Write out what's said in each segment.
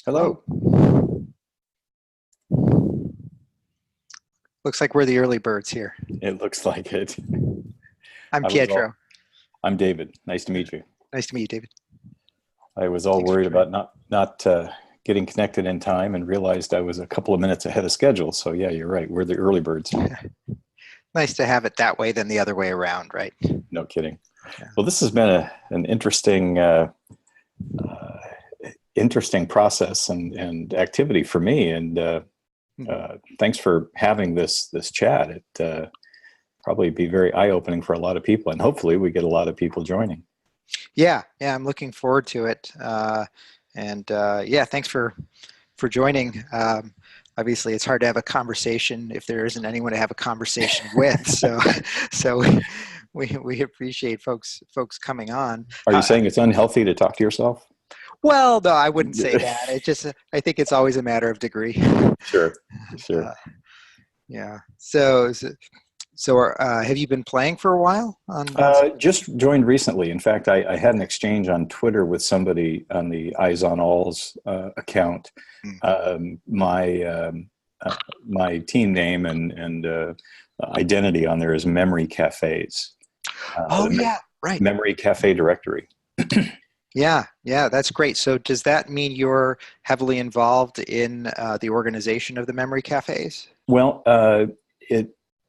Hello. Looks like we're the early birds here. It looks like it. I'm Pietro. I'm David. Nice to meet you. Nice to meet you, David. I was all Thanks for worried joining. about not getting connected in time and realized I was a couple of minutes ahead of schedule. So yeah, you're right. We're the early birds. Nice to have it that way than the other way around, right? No kidding. Yeah. Well, this has been an interesting process and activity for me. And thanks for having this chat. It probably be very eye-opening for a lot of people, and hopefully we get a lot of people joining. Yeah, I'm looking forward to it. Yeah, thanks for joining. Obviously, it's hard to have a conversation if there isn't anyone to have a conversation with. So we appreciate folks coming on. Are you saying it's unhealthy to talk to yourself? Well, no, I wouldn't say that. I think it's always a matter of degree. Sure. Yeah. So have you been playing for a while? Just joined recently. In fact, I had an exchange on Twitter with somebody on the Eyes on All's account. My team name and identity on there is Memory Cafes. Yeah, right. Memory Cafe directory. Yeah, that's great. So does that mean you're heavily involved in the organization of the memory cafes? Well,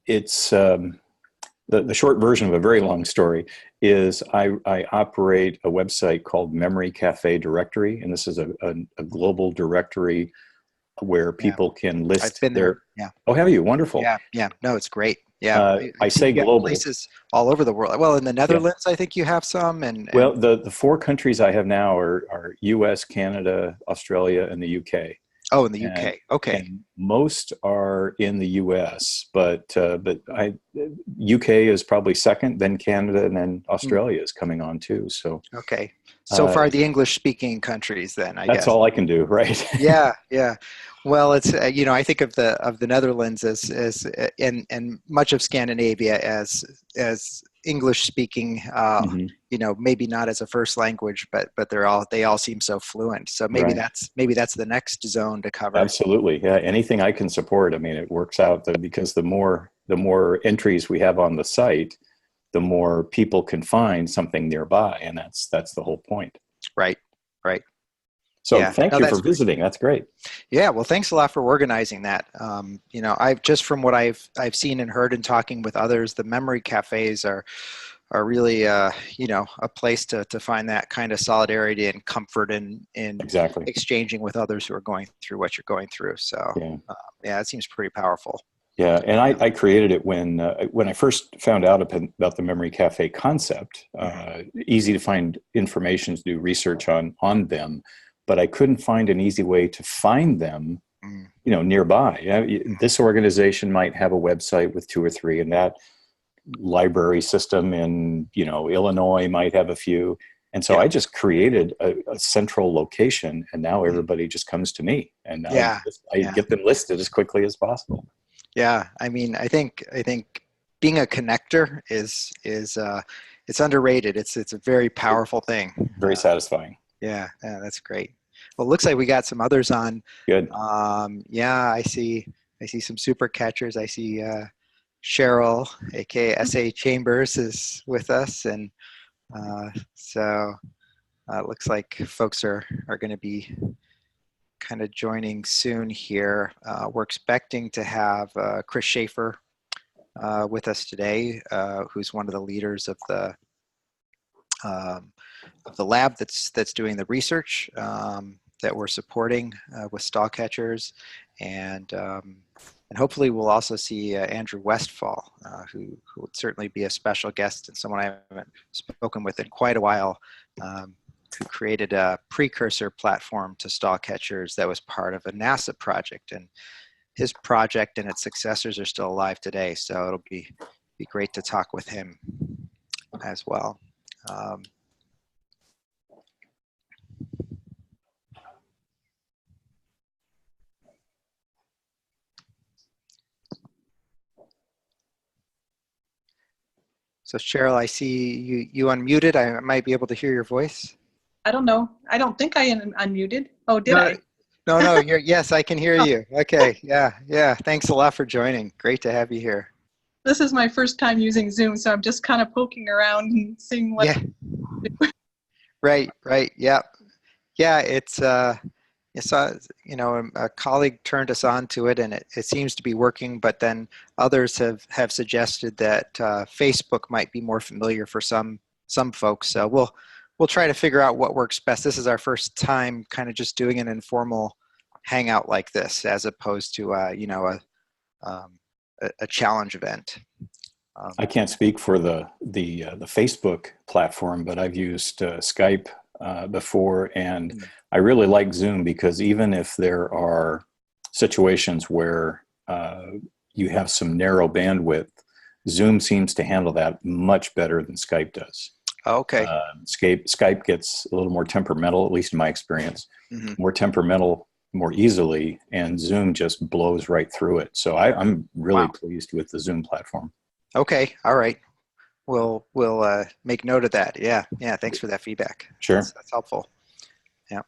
it's the short version of a very long story is I operate a website called Memory Cafe Directory, and this is a global directory where people can list. I've been there. Yeah. Oh, have you? Wonderful. Yeah. No, it's great. Yeah. I say global. Places all over the world. Well, in the Netherlands, yeah. I think you have some. Well, the four countries I have now are U.S., Canada, Australia, and the U.K. Oh, in the UK. Okay. And most are in the U.S., but UK is probably second, then Canada, and then Australia is coming on too. So okay. So far, the English-speaking countries, then I guess. That's all I can do, right? Yeah. Well, it's I think of the Netherlands as and much of Scandinavia as English-speaking. Maybe not as a first language, but they all seem so fluent. So maybe that's the next zone to cover. Absolutely, yeah. Anything I can support. I mean, it works out because the more entries we have on the site, the more people can find something nearby, and that's the whole point. Right. So thank you for visiting. That's great. Yeah, well, thanks a lot for organizing that. I've just from what I've seen and heard and talking with others, the memory cafes are really a place to find that kind of solidarity and comfort in exactly exchanging with others who are going through what you're going through. So it seems pretty powerful. Yeah, and I created it when I first found out about the Memory Cafe concept. Easy to find information to do research on them, but I couldn't find an easy way to find them, nearby. This organization might have a website with 2 or 3, and that library system in Illinois might have a few. And so I just created a central location, and now everybody just comes to me, and I get them listed as quickly as possible. Yeah, I mean, I think being a connector is it's underrated. It's a very powerful thing. Very satisfying. Yeah, that's great. Well, it looks like we got some others on. Good. I see some super catchers. I see Cheryl, aka S.A. Chambers, is with us, and so it looks like folks are going to be kind of joining soon here. We're expecting to have Chris Shaffer with us today, who's one of the leaders of the lab that's doing the research that we're supporting with stall catchers, and hopefully we'll also see Andrew Westfall, who would certainly be a special guest and someone I haven't spoken with in quite a while, who created a precursor platform to stall catchers that was part of a NASA project, and his project and its successors are still alive today. So it'll be great to talk with him as well. So Cheryl, I see you unmuted. I might be able to hear your voice. I don't know. I don't think I unmuted. Oh, did I? No, no, yes, I can hear you. Okay, yeah, yeah. Thanks a lot for joining. Great to have you here. This is my first time using Zoom, so I'm just kind of poking around and seeing what. Yeah, right, right. Yeah, yeah. It's a colleague turned us on to it, and it seems to be working. But then others have suggested that Facebook might be more familiar for some folks. So we'll try to figure out what works best. This is our first time kind of just doing an informal hangout like this, as opposed to a challenge event. I can't speak for the Facebook platform, but I've used Skype before, and I really like Zoom because even if there are situations where you have some narrow bandwidth, Zoom seems to handle that much better than Skype does. Okay. Skype gets a little more temperamental, at least in my experience, more temperamental more easily, and Zoom just blows right through it. So I'm really pleased with the Zoom platform. Okay, all right. We'll make note of that. Yeah, yeah. Thanks for that feedback. Sure, that's helpful. Yeah.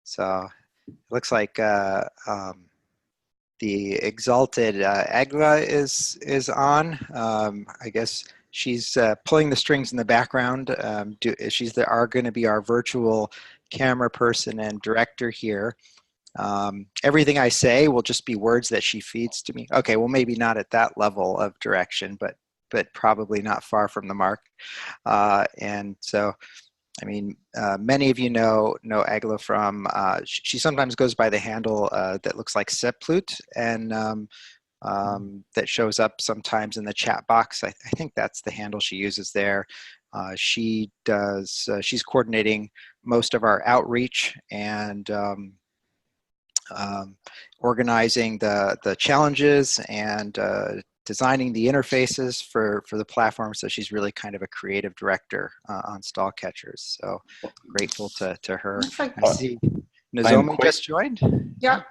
So it looks like the exalted Agla is on. I guess she's pulling the strings in the background. She's going to be our virtual camera person and director here. Everything I say will just be words that she feeds to me. Okay, well, maybe not at that level of direction, but probably not far from the mark. And so, I mean, many of you know Agla from, she sometimes goes by the handle that looks like Seplut, and that shows up sometimes in the chat box. I think that's the handle she uses there. She's coordinating most of our outreach and organizing the challenges and designing the interfaces for the platform. So she's really kind of a creative director on stall catchers. So grateful to her. I see Nozomi just joined. Yeah.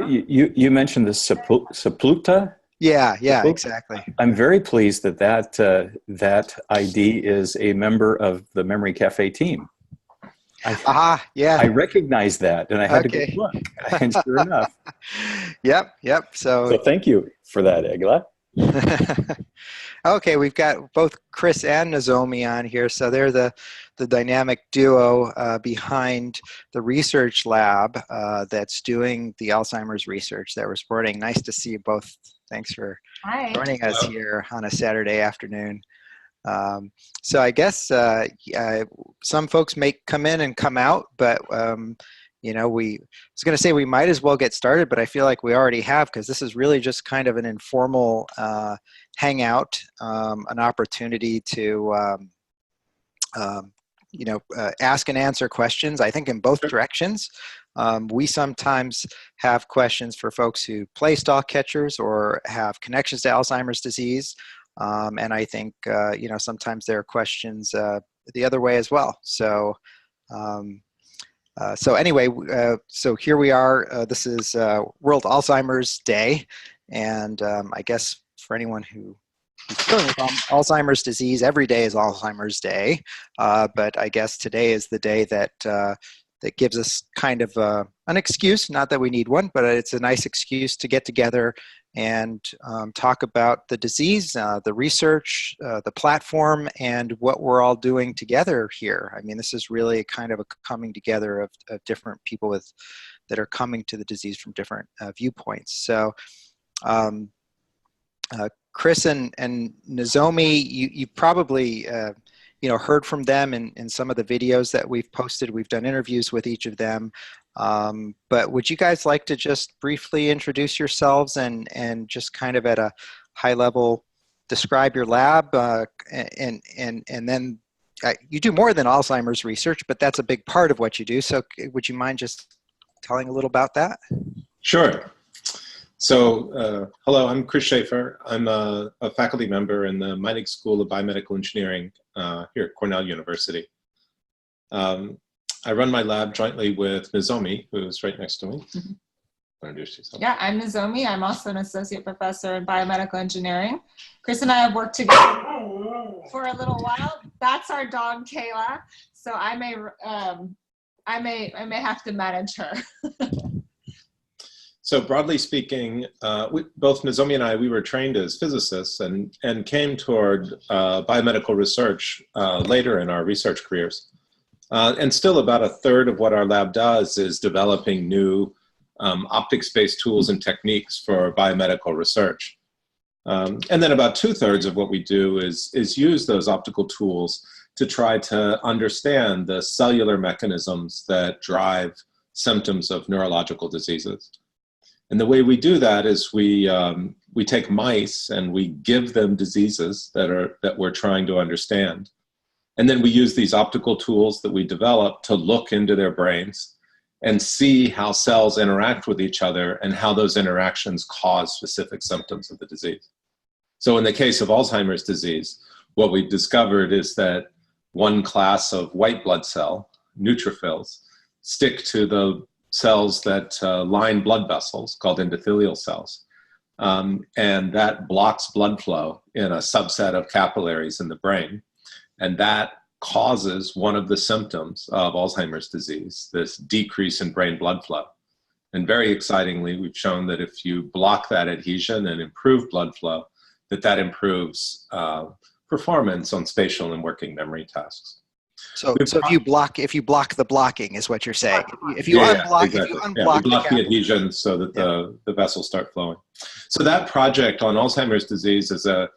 You mentioned the Sepluta? Yeah, yeah, exactly. I'm very pleased that ID is a member of the Memory Cafe team. Yeah. I recognized that, and I had to go look, and sure enough. Yep. So thank you for that, Egla. Okay, we've got both Chris and Nozomi on here, so they're the dynamic duo behind the research lab that's doing the Alzheimer's research that we're supporting. Nice to see you both. Thanks for joining us here on a Saturday afternoon. So I guess some folks may come in and come out, but I was going to say we might as well get started, but I feel like we already have, because this is really just kind of an informal hangout, an opportunity to ask and answer questions, I think in both directions. We sometimes have questions for folks who play stall catchers or have connections to Alzheimer's disease. And I think, sometimes there are questions the other way as well. So, anyway, so here we are. This is World Alzheimer's Day. And I guess for anyone who's dealing with Alzheimer's disease, every day is Alzheimer's Day. But I guess today is the day that that gives us kind of an excuse, not that we need one, but it's a nice excuse to get together and talk about the disease, the research, the platform, and what we're all doing together here. I mean, this is really kind of a coming together of different people that are coming to the disease from different viewpoints. So Chris and Nozomi, you probably heard from them in some of the videos that we've posted. We've done interviews with each of them. But would you guys like to just briefly introduce yourselves and just kind of at a high level describe your lab and then you do more than Alzheimer's research, but that's a big part of what you do. So would you mind just telling a little about that? Sure. So hello, I'm Chris Schaffer. I'm a faculty member in the Meinig School of Biomedical Engineering here at Cornell University. I run my lab jointly with Nozomi, who's right next to me. Introduce yourself. Yeah, I'm Nozomi. I'm also an associate professor in biomedical engineering. Chris and I have worked together. for a little while. That's our dog, Kayla. So I may have to manage her. So broadly speaking, both Nozomi and I, we were trained as physicists and came toward biomedical research later in our research careers. And still about a third of what our lab does is developing new optics-based tools and techniques for biomedical research. And then about 2/3 of what we do is use those optical tools to try to understand the cellular mechanisms that drive symptoms of neurological diseases. And the way we do that is we take mice and we give them diseases that we're trying to understand. And then we use these optical tools that we develop to look into their brains and see how cells interact with each other and how those interactions cause specific symptoms of the disease. So in the case of Alzheimer's disease, what we've discovered is that one class of white blood cell, neutrophils, stick to the cells that line blood vessels called endothelial cells. And that blocks blood flow in a subset of capillaries in the brain. And that causes one of the symptoms of Alzheimer's disease, this decrease in brain blood flow. And very excitingly, we've shown that if you block that adhesion and improve blood flow, that improves performance on spatial and working memory tasks. So if you block the blocking is what you're saying. If you unblock, exactly. if you unblock we block the adhesion so that the vessels start flowing. So that project on Alzheimer's disease is an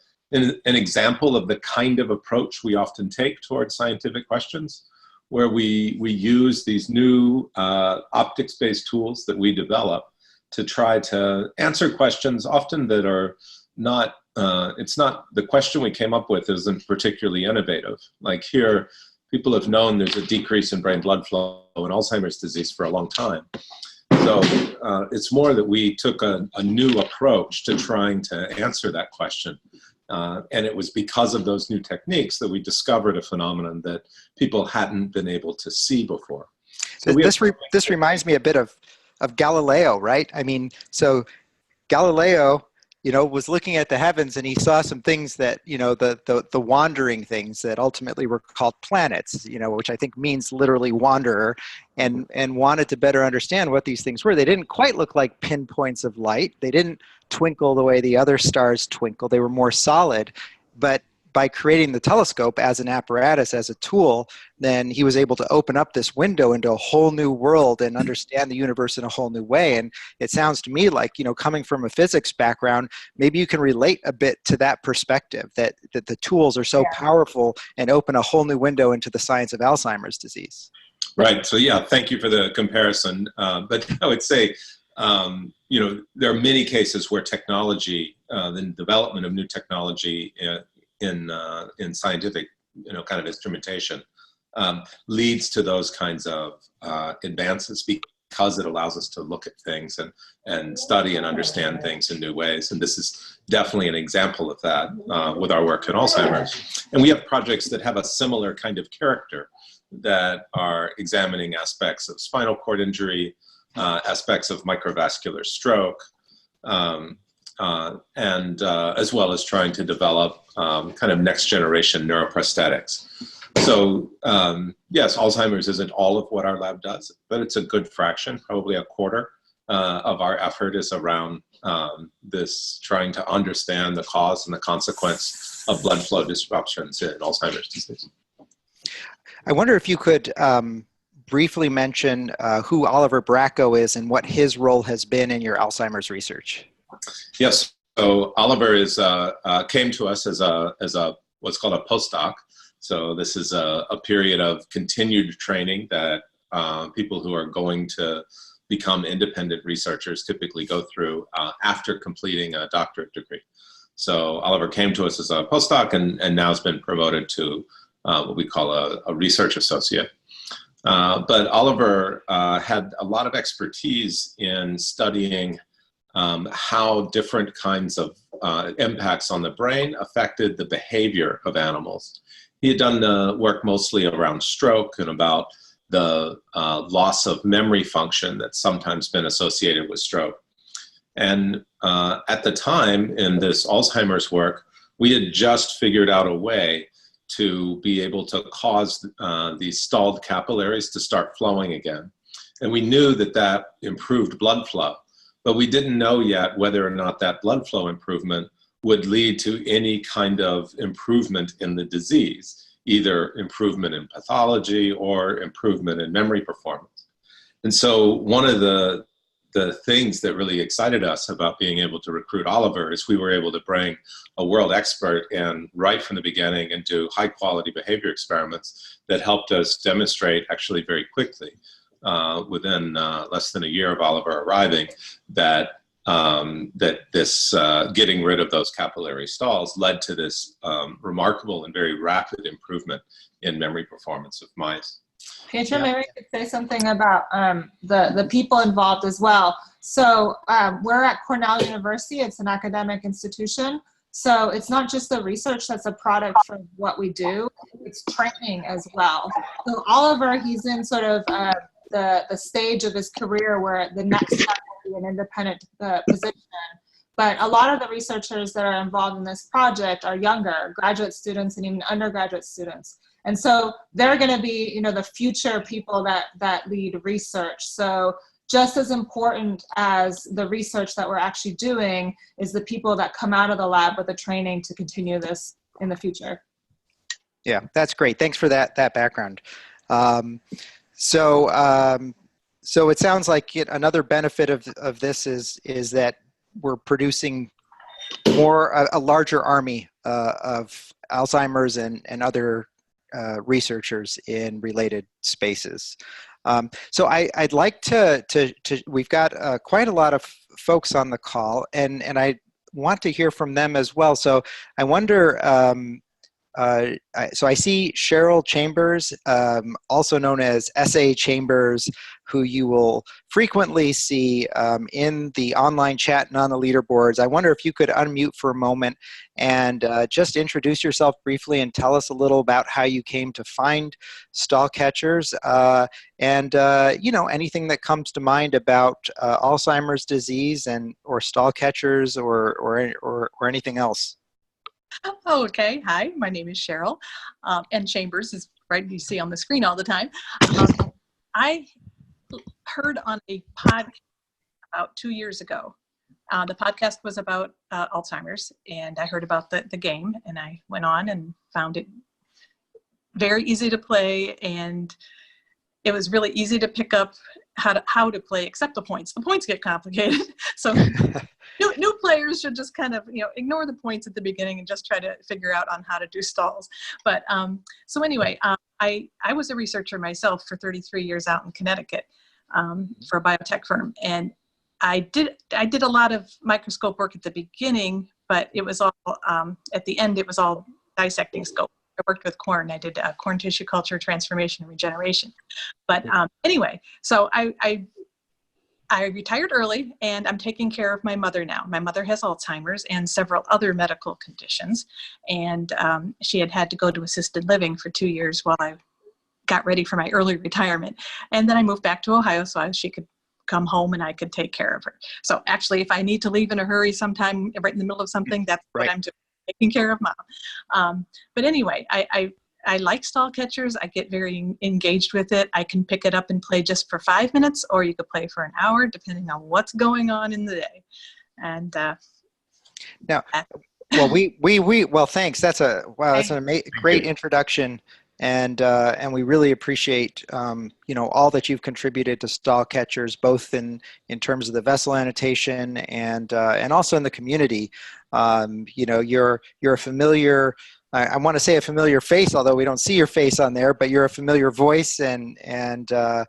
example of the kind of approach we often take towards scientific questions, where we use these new optics-based tools that we develop to try to answer questions often that are not, the question we came up with isn't particularly innovative. Like here, people have known there's a decrease in brain blood flow in Alzheimer's disease for a long time. So it's more that we took a new approach to trying to answer that question. And it was because of those new techniques that we discovered a phenomenon that people hadn't been able to see before. So this reminds me a bit of Galileo, right? I mean, so Galileo, was looking at the heavens and he saw some things that, the wandering things that ultimately were called planets, which I think means literally wanderer, and wanted to better understand what these things were. They didn't quite look like pinpoints of light. They didn't twinkle the way the other stars twinkle. They were more solid. But by creating the telescope as an apparatus, as a tool, then he was able to open up this window into a whole new world and understand the universe in a whole new way. And it sounds to me like, coming from a physics background, maybe you can relate a bit to that perspective, that the tools are so powerful and open a whole new window into the science of Alzheimer's disease. Right. So yeah, thank you for the comparison. But I would say, there are many cases where technology, the development of new technology in scientific, kind of instrumentation, leads to those kinds of advances because it allows us to look at things and study and understand things in new ways. And this is definitely an example of that with our work in Alzheimer's. And we have projects that have a similar kind of character that are examining aspects of spinal cord injury, aspects of microvascular stroke, and as well as trying to develop kind of next generation neuroprosthetics. So yes, Alzheimer's isn't all of what our lab does, but it's a good fraction, probably a quarter of our effort is around this, trying to understand the cause and the consequence of blood flow disruptions in Alzheimer's disease. I wonder if you could briefly mention who Oliver Bracco is and what his role has been in your Alzheimer's research. Yes, so Oliver came to us as a what's called a postdoc. So this is a period of continued training that people who are going to become independent researchers typically go through after completing a doctorate degree. So Oliver came to us as a postdoc and now has been promoted to what we call a research associate. But Oliver had a lot of expertise in studying how different kinds of impacts on the brain affected the behavior of animals. He had done the work mostly around stroke and about the loss of memory function that's sometimes been associated with stroke. And at the time in this Alzheimer's work, We had just figured out a way to be able to cause these stalled capillaries to start flowing again. And we knew that that improved blood flow, but we didn't know yet whether or not that blood flow improvement would lead to any kind of improvement in the disease, either improvement in pathology or improvement in memory performance. And so one of the things that really excited us about being able to recruit Oliver is we were able to bring a world expert in right from the beginning and do high quality behavior experiments that helped us demonstrate actually very quickly within less than a year of Oliver arriving that this getting rid of those capillary stalls led to this remarkable and very rapid improvement in memory performance of mice. Pietro, maybe I could say something about the people involved as well. So we're at Cornell University. It's an academic institution. So it's not just the research that's a product from what we do, it's training as well. So Oliver, he's in sort of the stage of his career where the next step will be an independent position. But a lot of the researchers that are involved in this project are younger, graduate students and even undergraduate students. And so they're going to be, you know, the future people that lead research. So just as important as the research that we're actually doing is the people that come out of the lab with the training to continue this in the future. Yeah, that's great. Thanks for that background. So it sounds like another benefit of this is that we're producing a larger army of Alzheimer's and other researchers in related spaces. So I'd like to we've got quite a lot of folks on the call, and I want to hear from them as well. So I wonder, so I see Cheryl Chambers, also known as S.A. Chambers, who you will frequently see in the online chat and on the leaderboards. I wonder if you could unmute for a moment and just introduce yourself briefly and tell us a little about how you came to find stall catchers and you know, anything that comes to mind about Alzheimer's disease or stall catchers or anything else. Oh, okay. Hi, my name is Cheryl, and Chambers is right you see on the screen all the time. I heard on a podcast about 2 years ago. The podcast was about Alzheimer's, and I heard about the game, and I went on and found it very easy to play, and it was really easy to pick up how to play, except the points. The points get complicated, so new players should just kind of, you know, ignore the points at the beginning and just try to figure out on how to do stalls. But so anyway, I was a researcher myself for 33 years out in Connecticut for a biotech firm, and I did a lot of microscope work at the beginning, but it was all at the end. It was all dissecting scope. I worked with corn. I did corn tissue culture, transformation, and regeneration. But anyway, so I retired early, and I'm taking care of my mother now. My mother has Alzheimer's and several other medical conditions, and she had to go to assisted living for 2 years while I got ready for my early retirement. And then I moved back to Ohio so she could come home and I could take care of her. So actually, if I need to leave in a hurry sometime right in the middle of something, that's what I'm doing, taking care of mom. But anyway, I like stall catchers. I get very engaged with it. I can pick it up and play just for 5 minutes, or you could play for an hour, depending on what's going on in the day. And now, well, well, thanks. That's that's an great introduction, and we really appreciate you know, all that you've contributed to stall catchers, both in terms of the vessel annotation and also in the community. You know, you're a familiar. I want to say a familiar face, although we don't see your face on there, but you're a familiar voice and a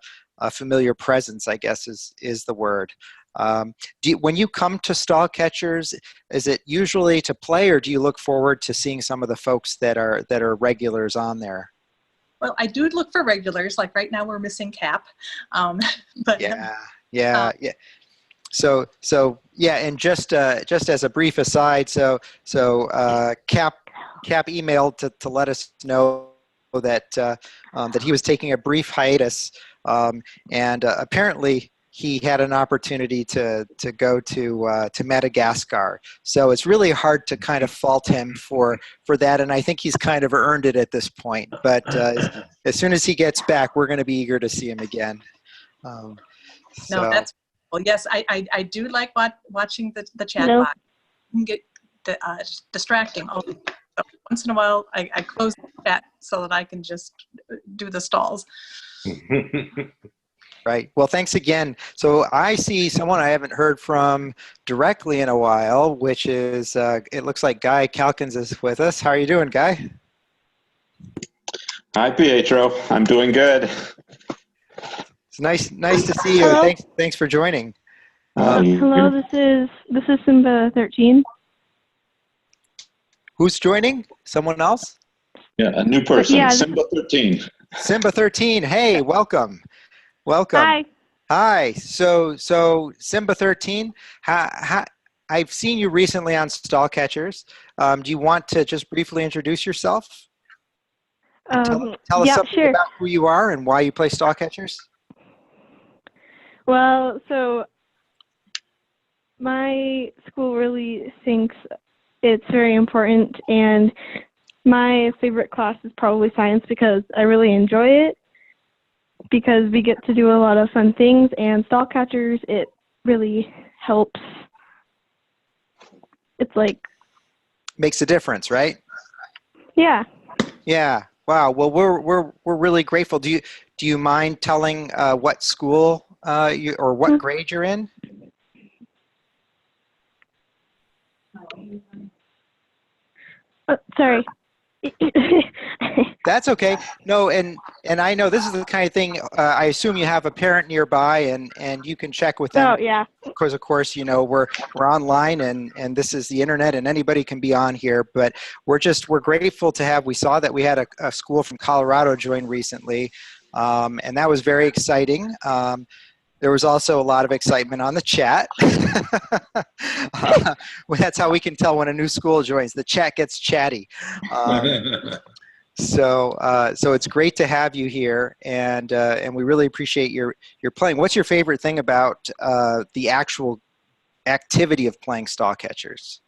familiar presence, I guess is the word. When you come to stall catchers, is it usually to play, or do you look forward to seeing some of the folks that are regulars on there? Well, I do look for regulars. Like right now, we're missing Cap. But yeah. So yeah, and just as a brief aside, so Cap emailed to let us know that that he was taking a brief hiatus, and apparently he had an opportunity to go to Madagascar. So it's really hard to kind of fault him for that, and I think he's kind of earned it at this point. But as soon as he gets back, we're going to be eager to see him again. No, So that's well. Yes, I do like watching the chat Hello. box. It can get distracting. So once in a while, I close the chat so that I can just do the stalls. right. Well, thanks again. So I see someone I haven't heard from directly in a while, which is it looks like Guy Calkins is with us. How are you doing, Guy? Hi, Pietro. I'm doing good. It's nice to see you. Hello. Thanks for joining. Hello, this is Simba 13. Who's joining? Someone else? Yeah, a new person, Yeah, Simba 13. Simba 13. Hey, welcome. Welcome. Hi. Hi. So Simba 13, I've seen you recently on Stall Catchers. Do you want to just briefly introduce yourself? Tell us yeah, something sure. about who you are and why you play Stall Catchers. Well, so my school really thinks it's very important, and my favorite class is probably science because I really enjoy it, because we get to do a lot of fun things, and Stall Catchers, it really helps. It's like, Makes a difference, right? yeah. Yeah. Wow. Well, we're really grateful. Do you mind telling what school or what grade you're in? Sorry. That's okay. No, and I know this is the kind of thing. I assume you have a parent nearby, and you can check with them. Oh, yeah. Because of course, you know, we're online, and this is the internet, and anybody can be on here. But we're grateful to have. We saw that we had a school from Colorado join recently, and that was very exciting. There was also a lot of excitement on the chat. Well, that's how we can tell when a new school joins. The chat gets chatty. So it's great to have you here, and we really appreciate your playing. What's your favorite thing about the actual activity of playing Stall Catchers?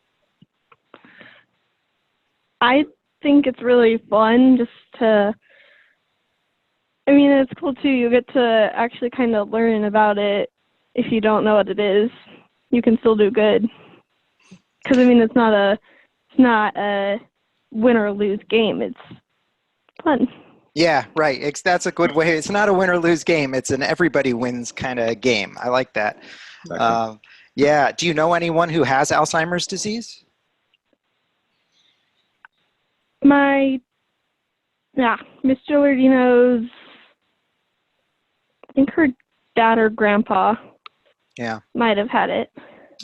I think it's really fun just to, I mean, it's cool too. You get to actually kind of learn about it. If you don't know what it is, you can still do good. Because, I mean, it's not a win or lose game. It's fun. Yeah, right. That's a good way. It's not a win or lose game. It's an everybody wins kind of game. I like that. Exactly. Yeah. Do you know anyone who has Alzheimer's disease? Miss Gilardino's, I think her dad or grandpa might have had it.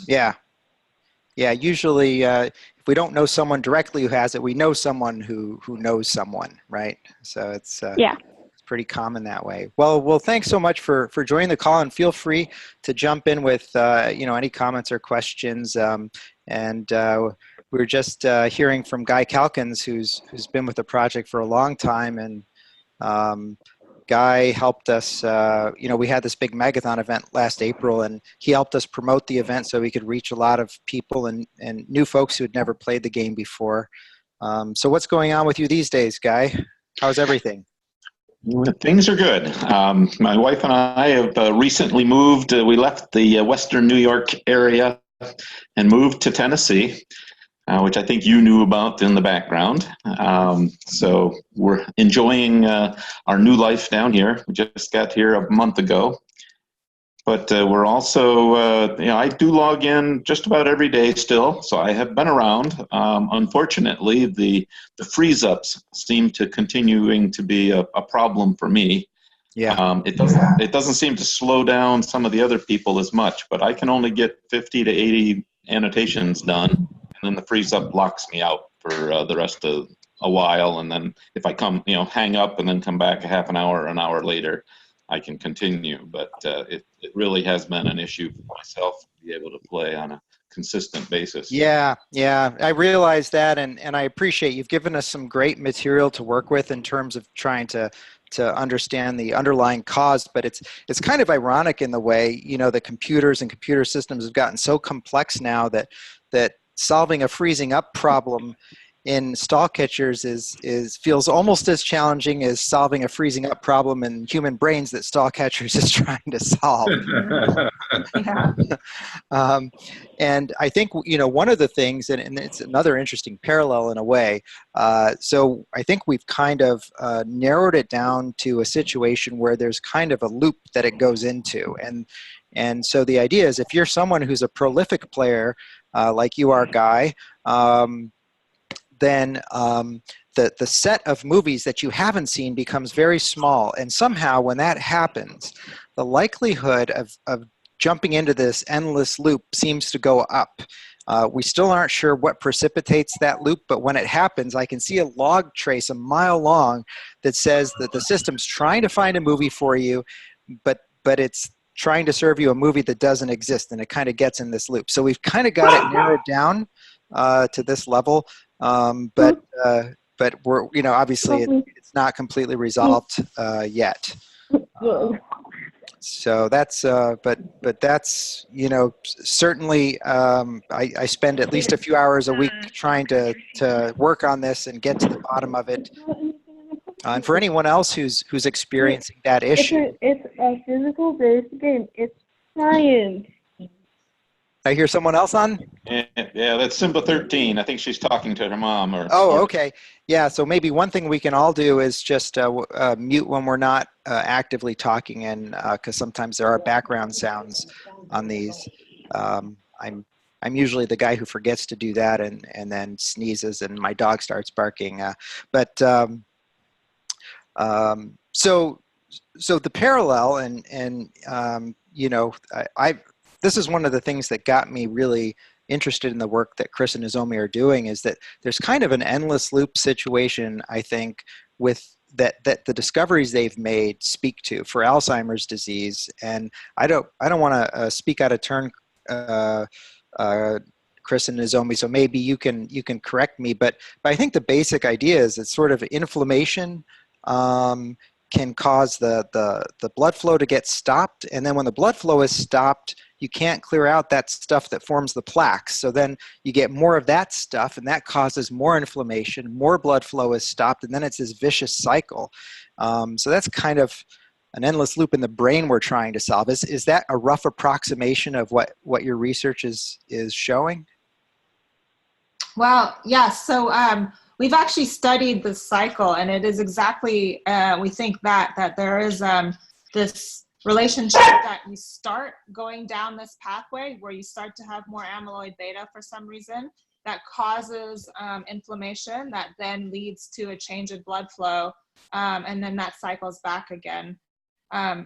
Yeah. Yeah, usually if we don't know someone directly who has it, we know someone who knows someone, right? So it's pretty common that way. Well, thanks so much for joining the call, and feel free to jump in with any comments or questions. We were just hearing from Guy Calkins, who's been with the project for a long time, and Guy helped us. We had this big Megathon event last April, and he helped us promote the event so we could reach a lot of people and new folks who had never played the game before. So what's going on with you these days, Guy? How's everything? Things are good. My wife and I have recently moved. We left the Western New York area and moved to Tennessee, which I think you knew about in the background. So we're enjoying our new life down here. We just got here a month ago. But we're also, I do log in just about every day still, so I have been around. Unfortunately, the freeze-ups seem to continuing to be a problem for me. Yeah. It doesn't seem to slow down some of the other people as much, but I can only get 50 to 80 annotations done, and then the freeze-up locks me out for the rest of a while, and then if I come, hang up and then come back a half an hour or an hour later, I can continue, but it really has been an issue for myself to be able to play on a consistent basis. Yeah, I realize that, and I appreciate you've given us some great material to work with in terms of trying to understand the underlying cause, but it's kind of ironic in the way, you know, the computers and computer systems have gotten so complex now that solving a freezing up problem in stall catchers feels almost as challenging as solving a freezing up problem in human brains that stall catchers is trying to solve. Yeah. And I think, you know, one of the things, and it's another interesting parallel in a way, so I think we've kind of narrowed it down to a situation where there's kind of a loop that it goes into. And so the idea is, if you're someone who's a prolific player, like you are, Guy, then the set of movies that you haven't seen becomes very small. And somehow when that happens, the likelihood of jumping into this endless loop seems to go up. We still aren't sure what precipitates that loop, but when it happens, I can see a log trace a mile long that says that the system's trying to find a movie for you, but it's trying to serve you a movie that doesn't exist, and it kind of gets in this loop. So we've kind of got it narrowed down to this level, but we're, you know, obviously it's not completely resolved yet. So that's, but that's, you know, certainly I spend at least a few hours a week trying to work on this and get to the bottom of it. And for anyone else who's experiencing that issue, It's a physical-based game. It's science. I hear someone else on. Yeah, that's Simba 13. I think she's talking to her mom. Oh, okay. Yeah, so maybe one thing we can all do is just mute when we're not actively talking, and because sometimes there are background sounds on these. I'm usually the guy who forgets to do that and then sneezes and my dog starts barking. So the parallel and you know, this is one of the things that got me really interested in the work that Chris and Nozomi are doing, is that there's kind of an endless loop situation, I think, with that the discoveries they've made speak to for Alzheimer's disease. And I don't want to speak out of turn, Chris and Nozomi, so maybe you can correct me, but I think the basic idea is that sort of inflammation can cause the blood flow to get stopped, and then when the blood flow is stopped, you can't clear out that stuff that forms the plaques. So then you get more of that stuff, and that causes more inflammation, more blood flow is stopped, and then it's this vicious cycle. So that's kind of an endless loop in the brain we're trying to solve. Is that a rough approximation of what your research is showing? Well, yes. So we've actually studied the cycle, and it is exactly, we think that there is this relationship that you start going down this pathway where you start to have more amyloid beta for some reason that causes inflammation that then leads to a change in blood flow, and then that cycles back again.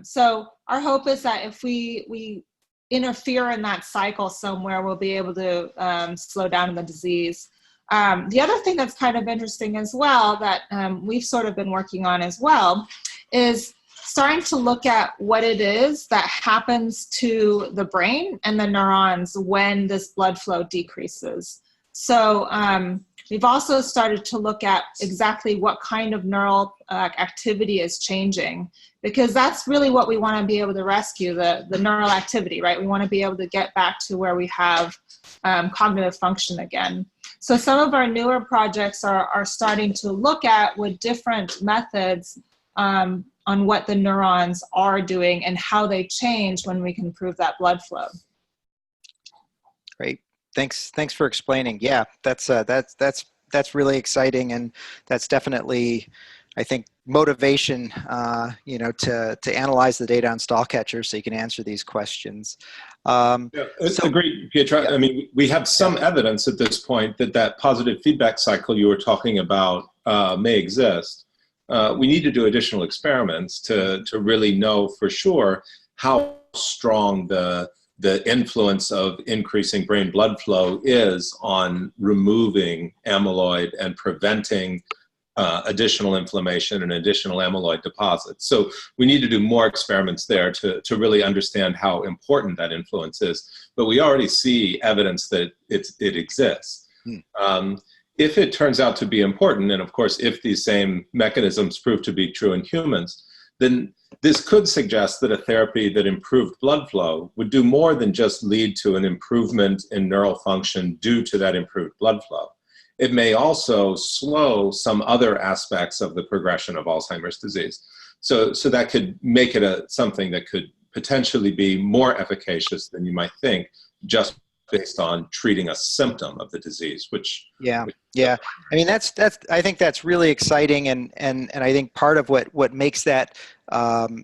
So our hope is that if we interfere in that cycle somewhere, we'll be able to slow down the disease. The other thing that's kind of interesting as well that we've sort of been working on as well is starting to look at what it is that happens to the brain and the neurons when this blood flow decreases. So we've also started to look at exactly what kind of neural activity is changing, because that's really what we want to be able to rescue, the neural activity, right? We want to be able to get back to where we have cognitive function again. So some of our newer projects are starting to look at with different methods on what the neurons are doing and how they change when we can improve that blood flow. Great, thanks for explaining. Yeah, that's really exciting, and that's definitely, I think, motivation, you know, to analyze the data on stall catchers so you can answer these questions. Yeah, agreed, Pietro. Yeah. I mean, we have some evidence at this point that positive feedback cycle you were talking about may exist. We need to do additional experiments to really know for sure how strong the influence of increasing brain blood flow is on removing amyloid and preventing additional inflammation and additional amyloid deposits. So we need to do more experiments there to really understand how important that influence is. But we already see evidence that it exists. if it turns out to be important, and of course, if these same mechanisms prove to be true in humans, then this could suggest that a therapy that improved blood flow would do more than just lead to an improvement in neural function due to that improved blood flow. It may also slow some other aspects of the progression of Alzheimer's disease. So that could make it something that could potentially be more efficacious than you might think, just based on treating a symptom of the disease, which yeah. I mean, I think that's really exciting, and I think part of what makes that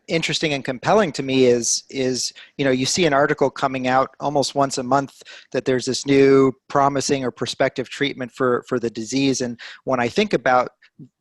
interesting and compelling to me is you see an article coming out almost once a month that there's this new promising or prospective treatment for the disease, and when I think about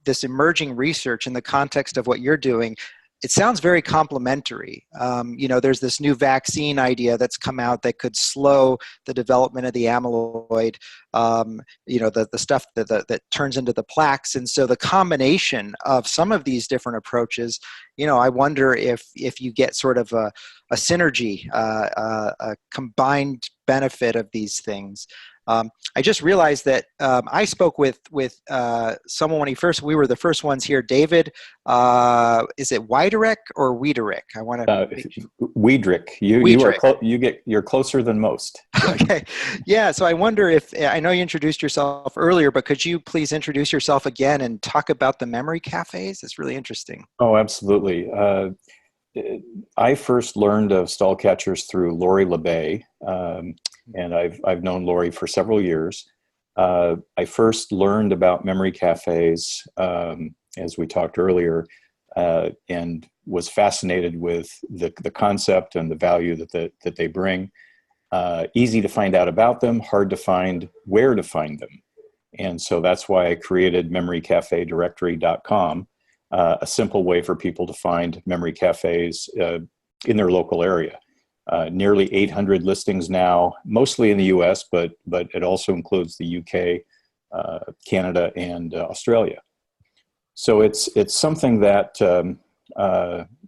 this emerging research in the context of what you're doing, it sounds very complementary. There's this new vaccine idea that's come out that could slow the development of the amyloid, the stuff that turns into the plaques. And so the combination of some of these different approaches, I wonder if you get sort of a synergy, a combined benefit of these things. I just realized that I spoke with someone when we were the first ones here. David, is it Wiederick or Wiederick? I want to. Wiederick. You're closer than most. Okay, yeah. So I wonder if I know you introduced yourself earlier, but could you please introduce yourself again and talk about the memory cafes? It's really interesting. Oh, absolutely. I first learned of stall catchers through Lori LeBay. And I've known Lori for several years. I first learned about memory cafes, as we talked earlier, and was fascinated with the concept and the value that they bring. Easy to find out about them, hard to find where to find them. And so that's why I created memorycafedirectory.com, a simple way for people to find memory cafes in their local area. Nearly 800 listings now, mostly in the US, but it also includes the UK, Canada, and Australia. So it's something that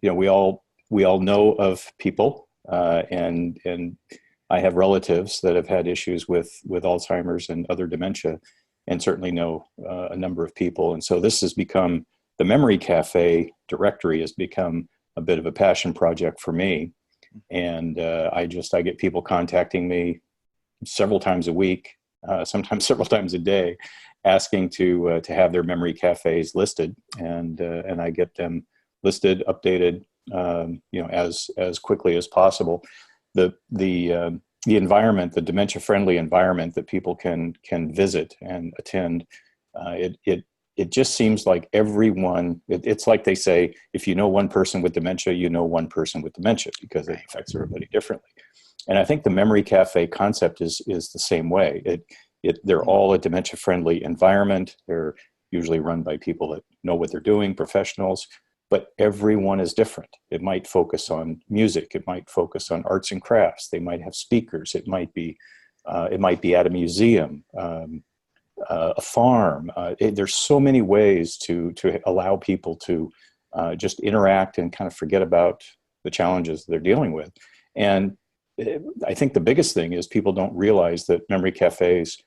we all know of people, and I have relatives that have had issues with Alzheimer's and other dementia, and certainly know a number of people. And so this has become, the Memory Cafe directory has become a bit of a passion project for me. And I get people contacting me several times a week, sometimes several times a day, asking to have their memory cafes listed, and I get them listed, updated, as quickly as possible. The environment, the dementia-friendly environment that people can visit and attend, it just seems like everyone, it's like they say, if you know one person with dementia, you know one person with dementia, because it affects everybody differently. And I think the memory cafe concept is the same way. They're all a dementia-friendly environment. They're usually run by people that know what they're doing, professionals, but everyone is different. It might focus on music. It might focus on arts and crafts. They might have speakers. It might be at a museum, a farm. There's so many ways to allow people to just interact and kind of forget about the challenges they're dealing with. And I think the biggest thing is people don't realize that memory cafes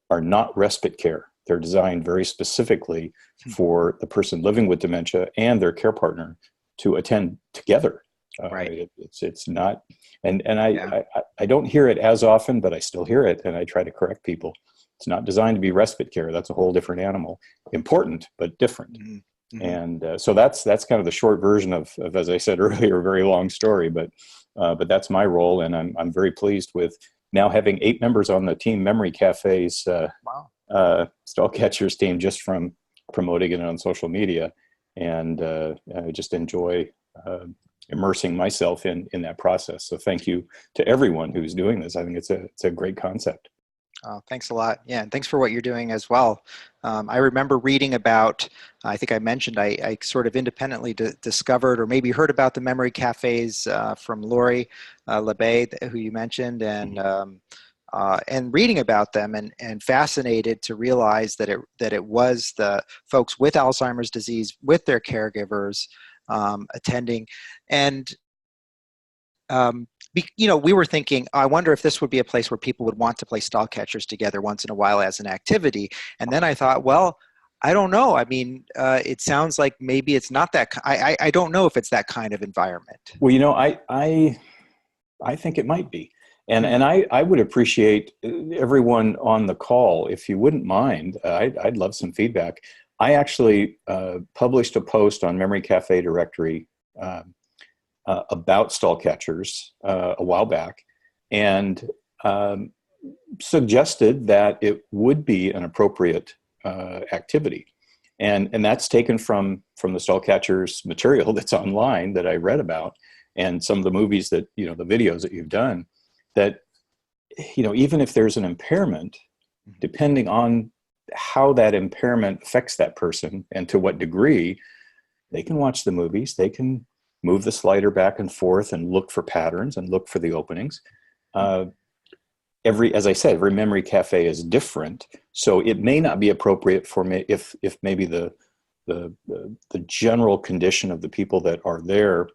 are not respite care. They're designed very specifically for the person living with dementia and their care partner to attend together. Right. It's not, and I don't hear it as often, but I still hear it, and I try to correct people. It's not designed to be respite care. That's a whole different animal. Important, but different. Mm-hmm. And so that's kind of the short version of, as I said earlier, a very long story, but that's my role. And I'm very pleased with now having 8 members on the team Memory Cafe's stall catchers team, just from promoting it on social media. And I just enjoy immersing myself in that process. So thank you to everyone who's doing this. I think it's a great concept. Oh, thanks a lot. Yeah, and thanks for what you're doing as well. I remember reading about, I think I mentioned, I sort of independently discovered or maybe heard about the memory cafes from Lori LeBay, who you mentioned, and reading about them and fascinated to realize that it was the folks with Alzheimer's disease, with their caregivers attending. And we were thinking, I wonder if this would be a place where people would want to play stall catchers together once in a while as an activity. And then I thought, well, I don't know. I mean, it sounds like maybe it's not that. I don't know if it's that kind of environment. Well, I think it might be. And I would appreciate everyone on the call, if you wouldn't mind, I'd love some feedback. I actually published a post on Memory Cafe directory about stall catchers a while back, and suggested that it would be an appropriate activity. And that's taken from the stall catchers material that's online that I read about, and some of the movies that, the videos that you've done, that, even if there's an impairment, depending on how that impairment affects that person and to what degree, they can watch the movies, they can move the slider back and forth and look for patterns and look for the openings. As I said, every memory cafe is different, so it may not be appropriate for me if maybe the general condition of the people that are there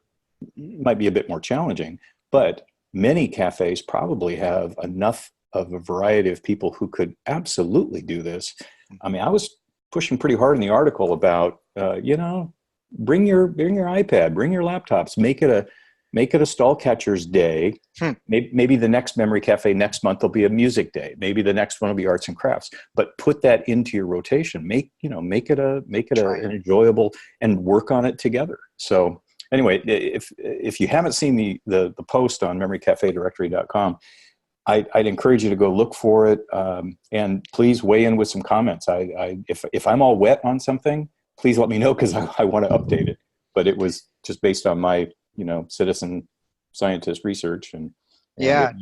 might be a bit more challenging. But many cafes probably have enough of a variety of people who could absolutely do this. I mean, I was pushing pretty hard in the article about, bring your iPad, bring your laptops, make it a stall catchers day. Maybe the next memory cafe next month will be a music day. Maybe the next one will be arts and crafts. But put that into your rotation. Make it an enjoyable, and work on it together. So anyway, if you haven't seen the post on memorycafedirectory.com, I'd encourage you to go look for it, and please weigh in with some comments. If I'm all wet on something, please let me know, because I want to update it. But it was just based on my citizen scientist research, and yeah,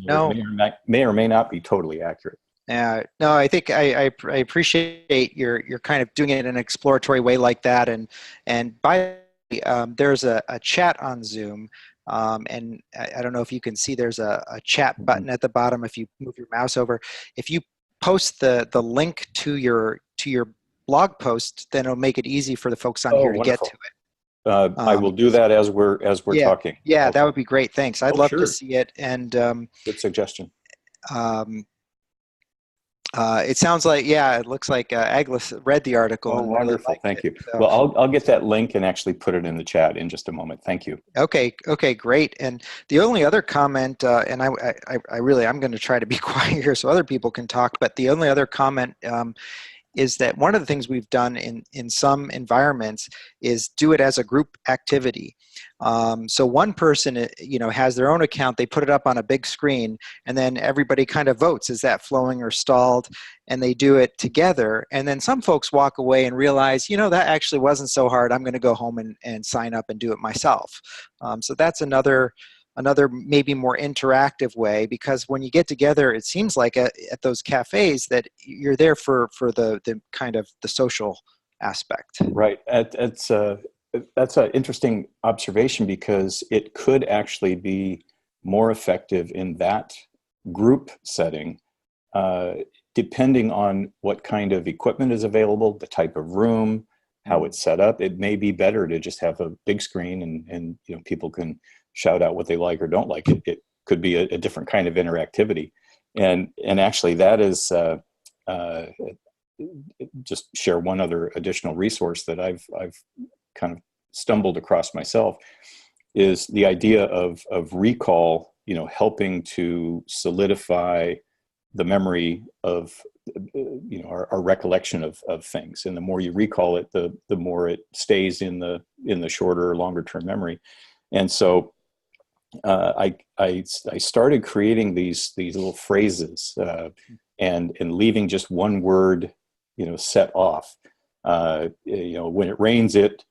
may or may not be totally accurate. No, I think I appreciate your kind of doing it in an exploratory way like that. And by there's a chat on Zoom, and I don't know if you can see, there's a chat button at the bottom. If you move your mouse over, if you post the link to your blog post, then it'll make it easy for the folks on here to wonderful. get to it. I will do that as we're talking. Yeah, Okay. that would be great. Thanks. I'd love sure. to see it. And Good suggestion. it sounds like, it looks like Agnes read the article. Oh, and really wonderful. liked Thank it. you. So, Well, I'll get that link and actually put it in the chat in just a moment. Thank you. Okay, great. And the only other comment, and I'm going to try to be quiet here so other people can talk, but the only other comment is that one of the things we've done in some environments is do it as a group activity. So one person, has their own account, they put it up on a big screen, and then everybody kind of votes, is that flowing or stalled? And they do it together. And then some folks walk away and realize, that actually wasn't so hard. I'm going to go home and sign up and do it myself. So that's another maybe more interactive way, because when you get together, it seems like at those cafes that you're there for the kind of the social aspect. Right. That's an interesting observation, because it could actually be more effective in that group setting, depending on what kind of equipment is available, the type of room, how it's set up. It may be better to just have a big screen and people can shout out what they like or don't like. It could be a different kind of interactivity. And actually that is, just share one other additional resource that I've kind of stumbled across myself, is the idea of recall, helping to solidify the memory of, our recollection of things. And the more you recall it, the more it stays in the shorter or longer term memory. And so I started creating these little phrases and leaving just one word, set off. When it rains, it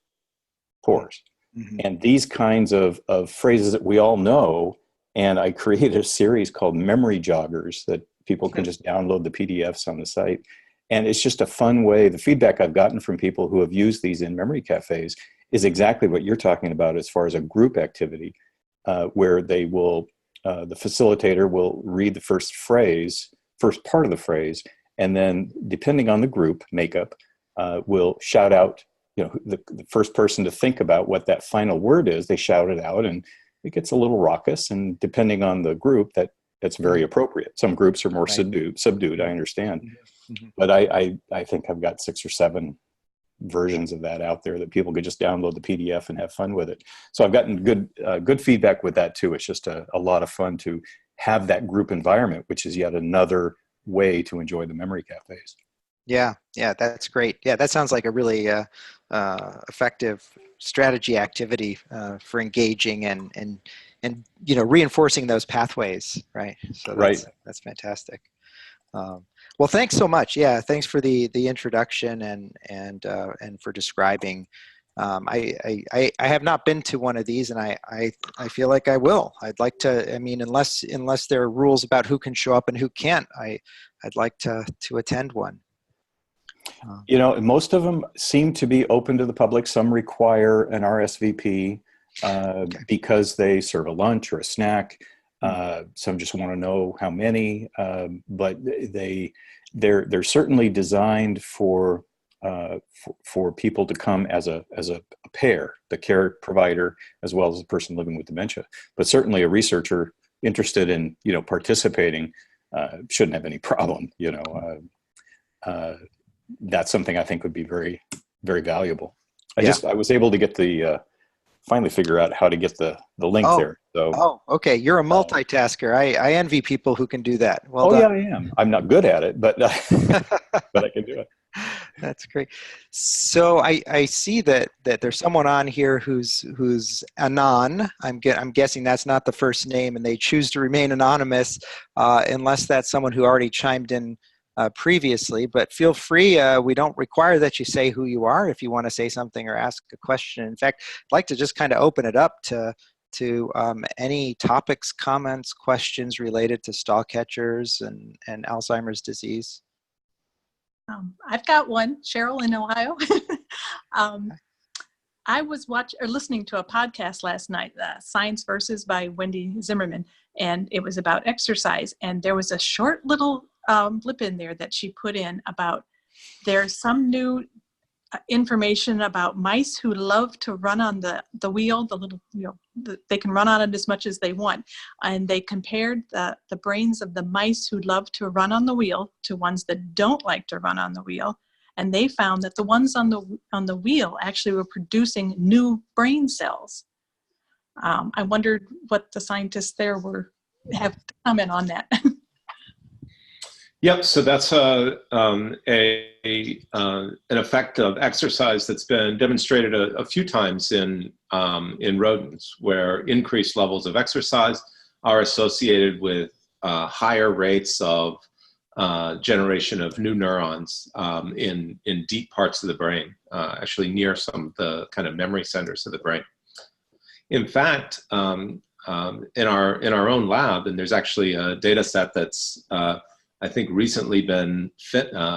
pours. Mm-hmm. And these kinds of phrases that we all know. And I created a series called Memory Joggers that people can just download the PDFs on the site. And it's just a fun way. The feedback I've gotten from people who have used these in memory cafes is exactly what you're talking about as far as a group activity, where they will, the facilitator will read the first part of the phrase, and then depending on the group makeup, will shout out, the first person to think about what that final word is, they shout it out, and it gets a little raucous, and depending on the group, that's very appropriate. Some groups are more Right. subdued, I understand. Mhm. But I think I've got 6 or 7 versions of that out there that people could just download the PDF and have fun with it. So I've gotten good feedback with that too. It's just a lot of fun to have that group environment, which is yet another way to enjoy the memory cafes. Yeah, that's great. Yeah, that sounds like a really effective strategy activity for engaging and reinforcing those pathways, right? So Right. that's fantastic. Well, thanks so much. Yeah, thanks for the introduction and for describing. I have not been to one of these, and I feel like I will. I'd like to. I mean, unless there are rules about who can show up and who can't, I'd like to attend one. Most of them seem to be open to the public. Some require an RSVP because they serve a lunch or a snack. Some just want to know how many, but they're certainly designed for people to come as a pair, the care provider as well as the person living with dementia. But certainly a researcher interested in participating shouldn't have any problem. That's something I think would be very, very valuable. I was able to get finally figure out how to get the link there. So. Okay. You're a multitasker. I envy people who can do that. Well done. Yeah, I am. I'm not good at it, but but I can do it. That's great. So I see that there's someone on here who's Anon. I'm guessing that's not the first name, and they choose to remain anonymous unless that's someone who already chimed in previously. But feel free. We don't require that you say who you are if you want to say something or ask a question. In fact, I'd like to just kind of open it up to any topics, comments, questions related to stall catchers and Alzheimer's disease. I've got one, Cheryl in Ohio. I was listening to a podcast last night, Science Versus by Wendy Zimmerman, and it was about exercise. And there was a short little blip in there that she put in about there's some new information about mice who love to run on the wheel, the little, they can run on it as much as they want. And they compared the brains of the mice who love to run on the wheel to ones that don't like to run on the wheel. And they found that the ones on the wheel actually were producing new brain cells. I wondered what the scientists there have to comment on that. Yep. So that's an effect of exercise that's been demonstrated a few times in rodents, where increased levels of exercise are associated with higher rates of generation of new neurons in deep parts of the brain, actually near some of the kind of memory centers of the brain. In fact, in our own lab, and there's actually a data set that's I think recently been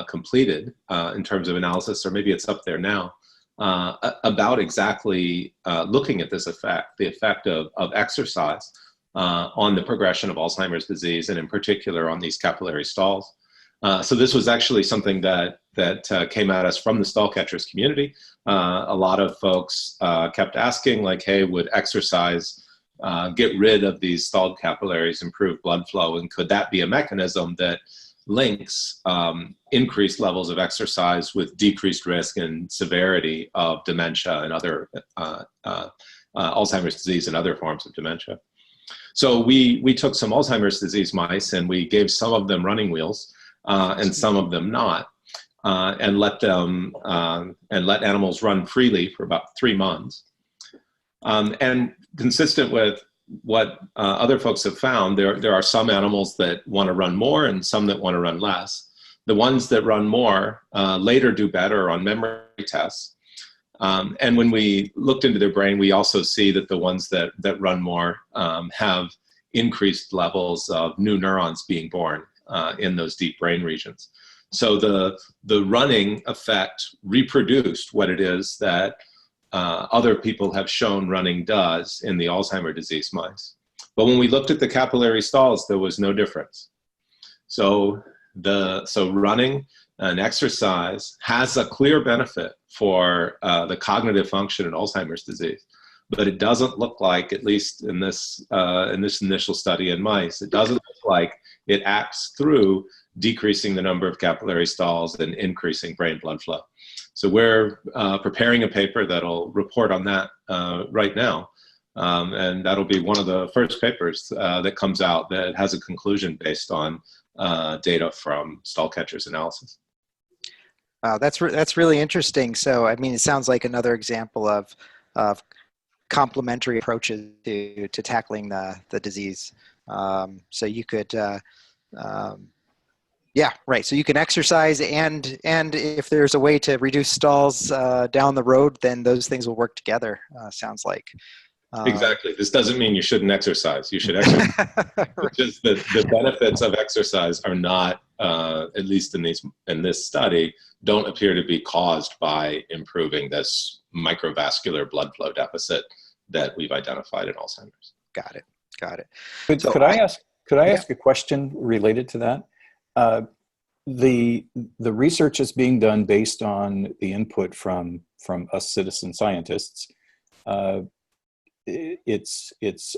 completed in terms of analysis, or maybe it's up there now, about exactly looking at this effect, the effect of exercise on the progression of Alzheimer's disease, and in particular on these capillary stalls. So this was actually something that came at us from the stall catchers community. A lot of folks kept asking, like, hey, would exercise get rid of these stalled capillaries, improve blood flow, and could that be a mechanism that links increased levels of exercise with decreased risk and severity of dementia and other Alzheimer's disease and other forms of dementia? So we took some Alzheimer's disease mice and we gave some of them running wheels and some of them not, and let animals run freely for about 3 months. And consistent with what other folks have found, there are some animals that want to run more and some that want to run less. The ones that run more later do better on memory tests. And when we looked into their brain, we also see that the ones that run more have increased levels of new neurons being born in those deep brain regions. So the running effect reproduced what it is that other people have shown running does in the Alzheimer's disease mice. But when we looked at the capillary stalls, there was no difference. So running and exercise has a clear benefit for the cognitive function in Alzheimer's disease. but it doesn't look like, at least in this initial study in mice, it doesn't look like it acts through decreasing the number of capillary stalls and increasing brain blood flow. So we're preparing a paper that'll report on that right now. And that'll be one of the first papers that comes out that has a conclusion based on data from stall catchers analysis. Wow, that's really interesting. So, I mean, it sounds like another example of complementary approaches to tackling the disease. So you could, yeah, right. So you can exercise, and if there's a way to reduce stalls down the road, then those things will work together. Sounds like. Exactly. This doesn't mean you shouldn't exercise. You should exercise. Right. Just the benefits of exercise are not, at least in this study, don't appear to be caused by improving this microvascular blood flow deficit that we've identified in Alzheimer's. Got it. Got it. Could I ask a question related to that? The research is being done based on the input from us citizen scientists. It's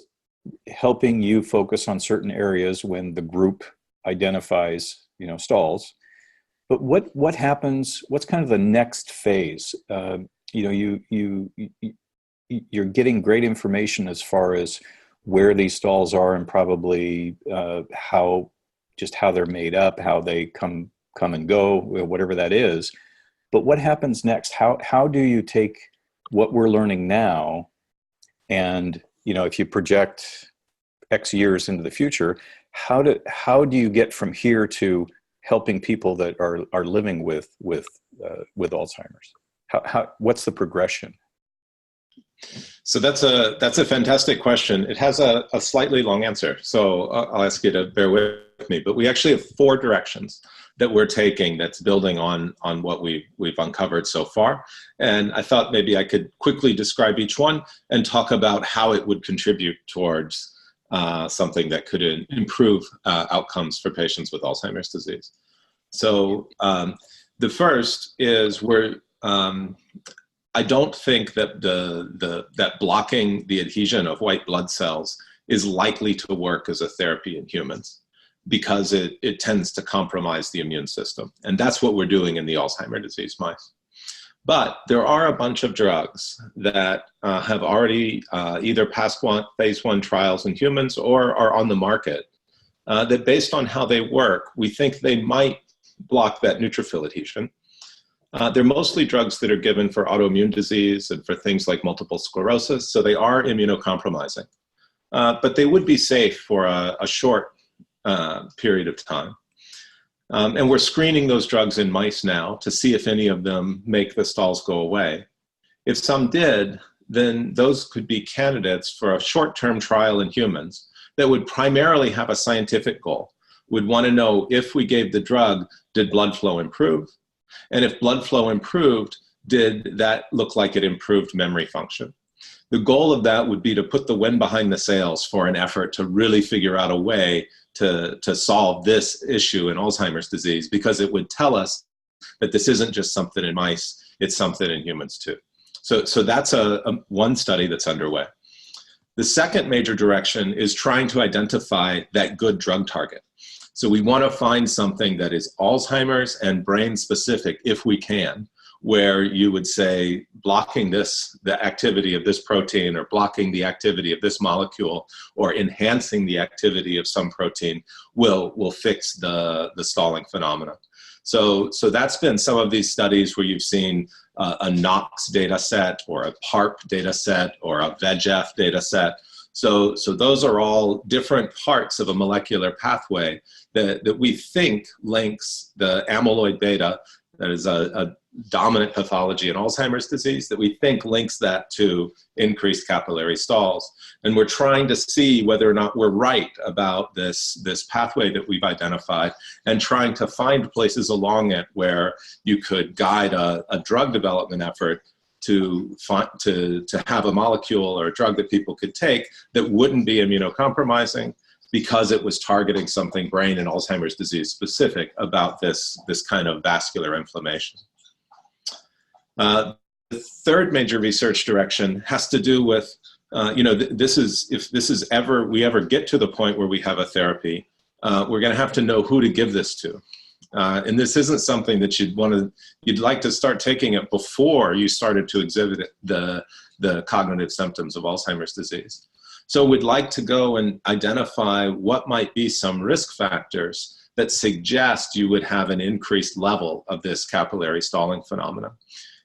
helping you focus on certain areas when the group identifies, stalls. But what happens? What's kind of the next phase? You're getting great information as far as where these stalls are and probably how they're made up, how they come and go, whatever that is. But what happens next? How do you take what we're learning now, and if you project X years into the future, how do you get from here to helping people that are living with Alzheimer's? What's the progression? So that's a fantastic question. It has a slightly long answer, so I'll ask you to bear with me. But we actually have 4 directions that we're taking that's building on what we've uncovered so far. And I thought maybe I could quickly describe each one and talk about how it would contribute towards something that could improve outcomes for patients with Alzheimer's disease. So the first is I don't think that that blocking the adhesion of white blood cells is likely to work as a therapy in humans, because it tends to compromise the immune system. And that's what we're doing in the Alzheimer's disease mice. But there are a bunch of drugs that have already either passed phase 1 trials in humans or are on the market that, based on how they work, we think they might block that neutrophil adhesion. They're mostly drugs that are given for autoimmune disease and for things like multiple sclerosis, so they are immunocompromising. But they would be safe for a short period of time. And we're screening those drugs in mice now to see if any of them make the stalls go away. If some did, then those could be candidates for a short-term trial in humans that would primarily have a scientific goal. Would want to know, if we gave the drug, did blood flow improve? And if blood flow improved, did that look like it improved memory function? The goal of that would be to put the wind behind the sails for an effort to really figure out a way to solve this issue in Alzheimer's disease, because it would tell us that this isn't just something in mice, it's something in humans too. So that's one study that's underway. The second major direction is trying to identify that good drug target. So we want to find something that is Alzheimer's and brain specific, if we can, where you would say blocking the activity of this protein, or blocking the activity of this molecule, or enhancing the activity of some protein will fix the stalling phenomena. So that's been some of these studies where you've seen a NOx data set, or a PARP data set, or a VEGF data set. So those are all different parts of a molecular pathway that we think links the amyloid beta, that is a dominant pathology in Alzheimer's disease, that we think links that to increased capillary stalls. And we're trying to see whether or not we're right about this pathway that we've identified, and trying to find places along it where you could guide a drug development effort to have a molecule or a drug that people could take that wouldn't be immunocompromising, because it was targeting something brain and Alzheimer's disease specific about this kind of vascular inflammation. The third major research direction has to do with, this is, if this is we ever get to the point where we have a therapy, we're going to have to know who to give this to. And this isn't something that you'd like to start taking it before you started to exhibit the cognitive symptoms of Alzheimer's disease. So we'd like to go and identify what might be some risk factors that suggest you would have an increased level of this capillary stalling phenomenon.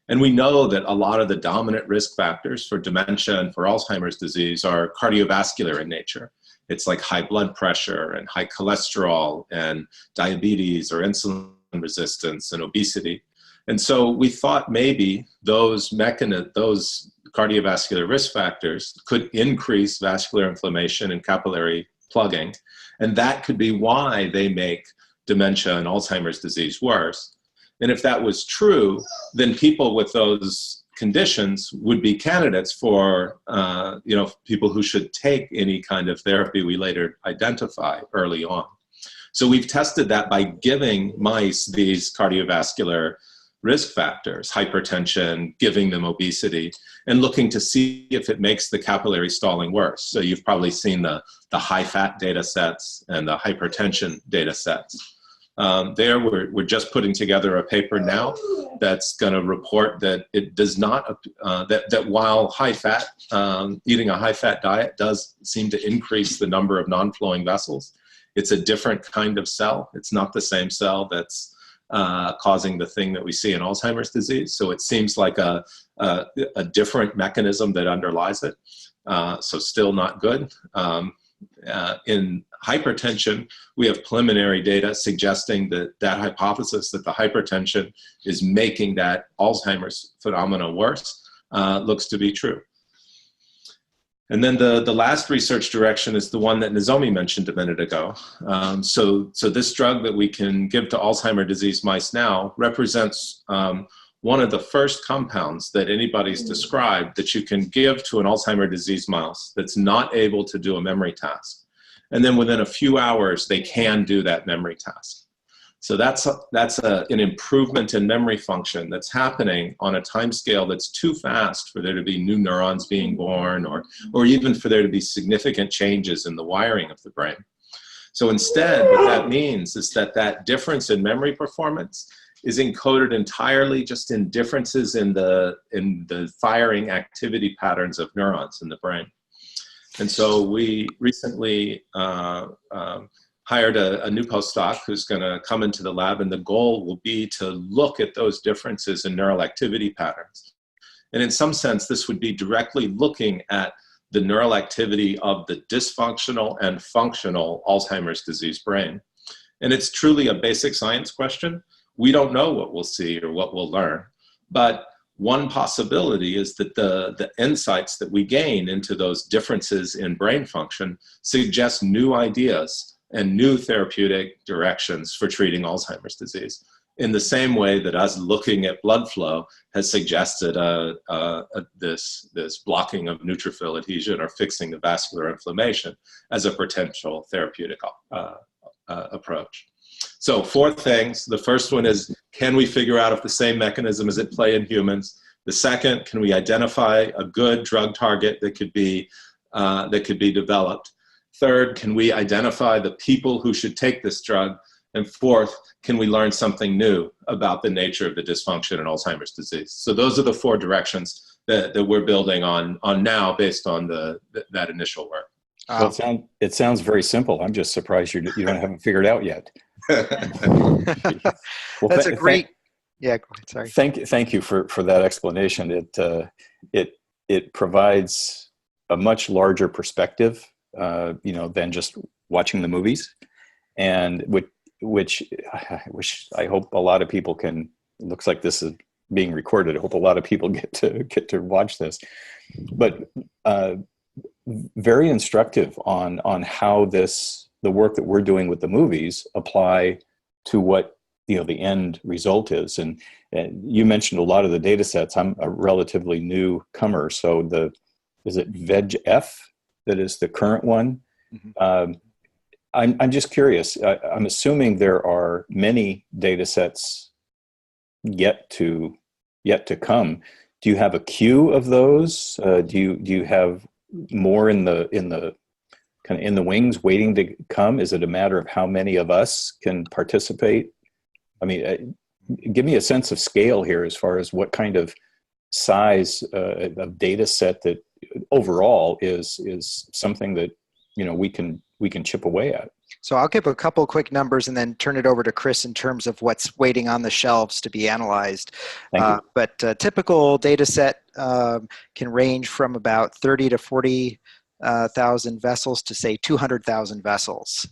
And we know that a lot of the dominant risk factors for dementia and for Alzheimer's disease are cardiovascular in nature. It's like high blood pressure and high cholesterol and diabetes or insulin resistance and obesity. And so we thought maybe those cardiovascular risk factors could increase vascular inflammation and capillary plugging. And that could be why they make dementia and Alzheimer's disease worse. And if that was true, then people with those conditions would be candidates for, people who should take any kind of therapy we later identify early on. So we've tested that by giving mice these cardiovascular risk factors, hypertension, giving them obesity, and looking to see if it makes the capillary stalling worse. So you've probably seen the high-fat data sets and the hypertension data sets. We're just putting together a paper now that's going to report that it does not, that while high-fat, eating a high-fat diet does seem to increase the number of non-flowing vessels, it's a different kind of cell. It's not the same cell that's causing the thing that we see in Alzheimer's disease. So it seems like a different mechanism that underlies it. So still not good. In hypertension, we have preliminary data suggesting that hypothesis that the hypertension is making that Alzheimer's phenomena worse looks to be true. And then the last research direction is the one that Nozomi mentioned a minute ago. So this drug that we can give to Alzheimer's disease mice now represents one of the first compounds that anybody's described that you can give to an Alzheimer's disease mouse that's not able to do a memory task. And then within a few hours, they can do that memory task. So that's an improvement in memory function that's happening on a time scale that's too fast for there to be new neurons being born or even for there to be significant changes in the wiring of the brain. So instead, what that means is that difference in memory performance is encoded entirely just in differences in the firing activity patterns of neurons in the brain. And so we recently hired a new postdoc who's going to come into the lab, and the goal will be to look at those differences in neural activity patterns. And in some sense, this would be directly looking at the neural activity of the dysfunctional and functional Alzheimer's disease brain. And it's truly a basic science question. We don't know what we'll see or what we'll learn, but one possibility is that the insights that we gain into those differences in brain function suggest new ideas and new therapeutic directions for treating Alzheimer's disease, in the same way that us looking at blood flow has suggested this blocking of neutrophil adhesion or fixing the vascular inflammation as a potential therapeutic approach. So 4 things. The first one is, can we figure out if the same mechanism is at play in humans? The second, can we identify a good drug target that could be developed? Third, can we identify the people who should take this drug? And fourth, can we learn something new about the nature of the dysfunction in Alzheimer's disease? So those are the 4 directions that we're building on now based on that initial work. Well, it sounds very simple. I'm just surprised you don't have it figured out yet. Well, that's a great. Yeah, go ahead. Sorry. Thank you for that explanation. It provides a much larger perspective, than just watching the movies, and which I hope a lot of people can. It looks like this is being recorded. I hope a lot of people get to watch this, but very instructive on how the work that we're doing with the movies apply to what the end result is. And you mentioned a lot of the data sets. I'm a relatively newcomer, so is it VEGF that is the current one? Mm-hmm. I'm just curious. I'm assuming there are many data sets yet to come. do you have a queue of those? Do you have more in the kind of in the wings waiting to come? Is it a matter of how many of us can participate? I mean, give me a sense of scale here as far as what kind of size of data set that overall is something that, you know, we can chip away at. So I'll give a couple quick numbers and then turn it over to Chris in terms of what's waiting on the shelves to be analyzed. Thank you. But a typical data set can range from about 30 to 40,000 vessels to say 200,000 vessels,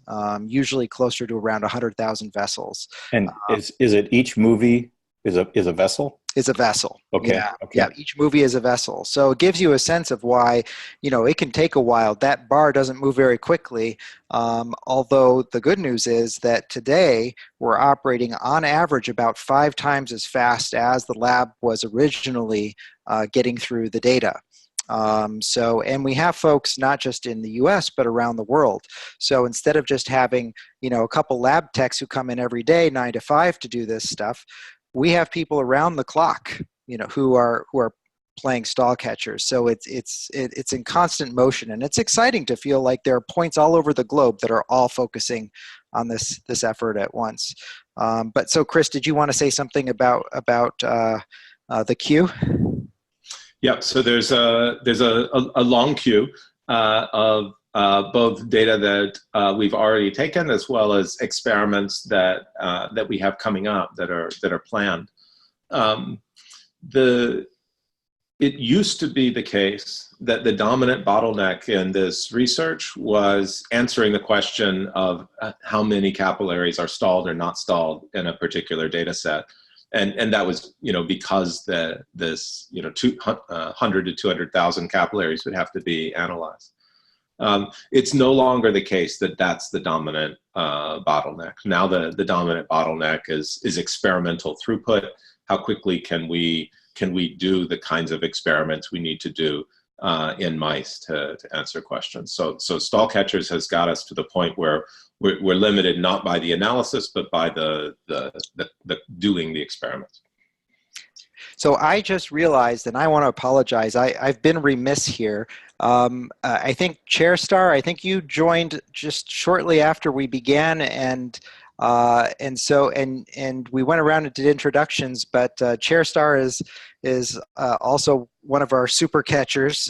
usually closer to around 100,000 vessels. And is it each movie is a vessel? Is a vessel. Okay. Yeah. Okay. Yeah. Each movie is a vessel. So it gives you a sense of why, you know, it can take a while. That bar doesn't move very quickly. Although the good news is that today we're operating on average about 5 times as fast as the lab was originally getting through the data. And we have folks not just in the US, but around the world. So instead of just having, you know, a couple lab techs who come in every day, 9 to 5 to do this stuff, we have people around the clock, you know, who are playing stall catchers. So it's in constant motion, and it's exciting to feel like there are points all over the globe that are all focusing on this effort at once. But so, Chris, did you want to say something about the queue? Yeah. So there's a long queue of both data that we've already taken, as well as experiments that we have coming up that are planned. It used to be the case that the dominant bottleneck in this research was answering the question of how many capillaries are stalled or not stalled in a particular data set. And that was, you know, because this, you know, 100 to 200,000 capillaries would have to be analyzed. It's no longer the case that that's the dominant bottleneck. Now the dominant bottleneck is experimental throughput. How quickly can we do the kinds of experiments we need to do in mice to answer questions? So stall catchers has got us to the point where we're limited not by the analysis, but by the doing the experiments. So I just realized, and I want to apologize, I've been remiss here. I think ChairStar, I think you joined just shortly after we began, and we went around and did introductions, but ChairStar is also one of our super catchers,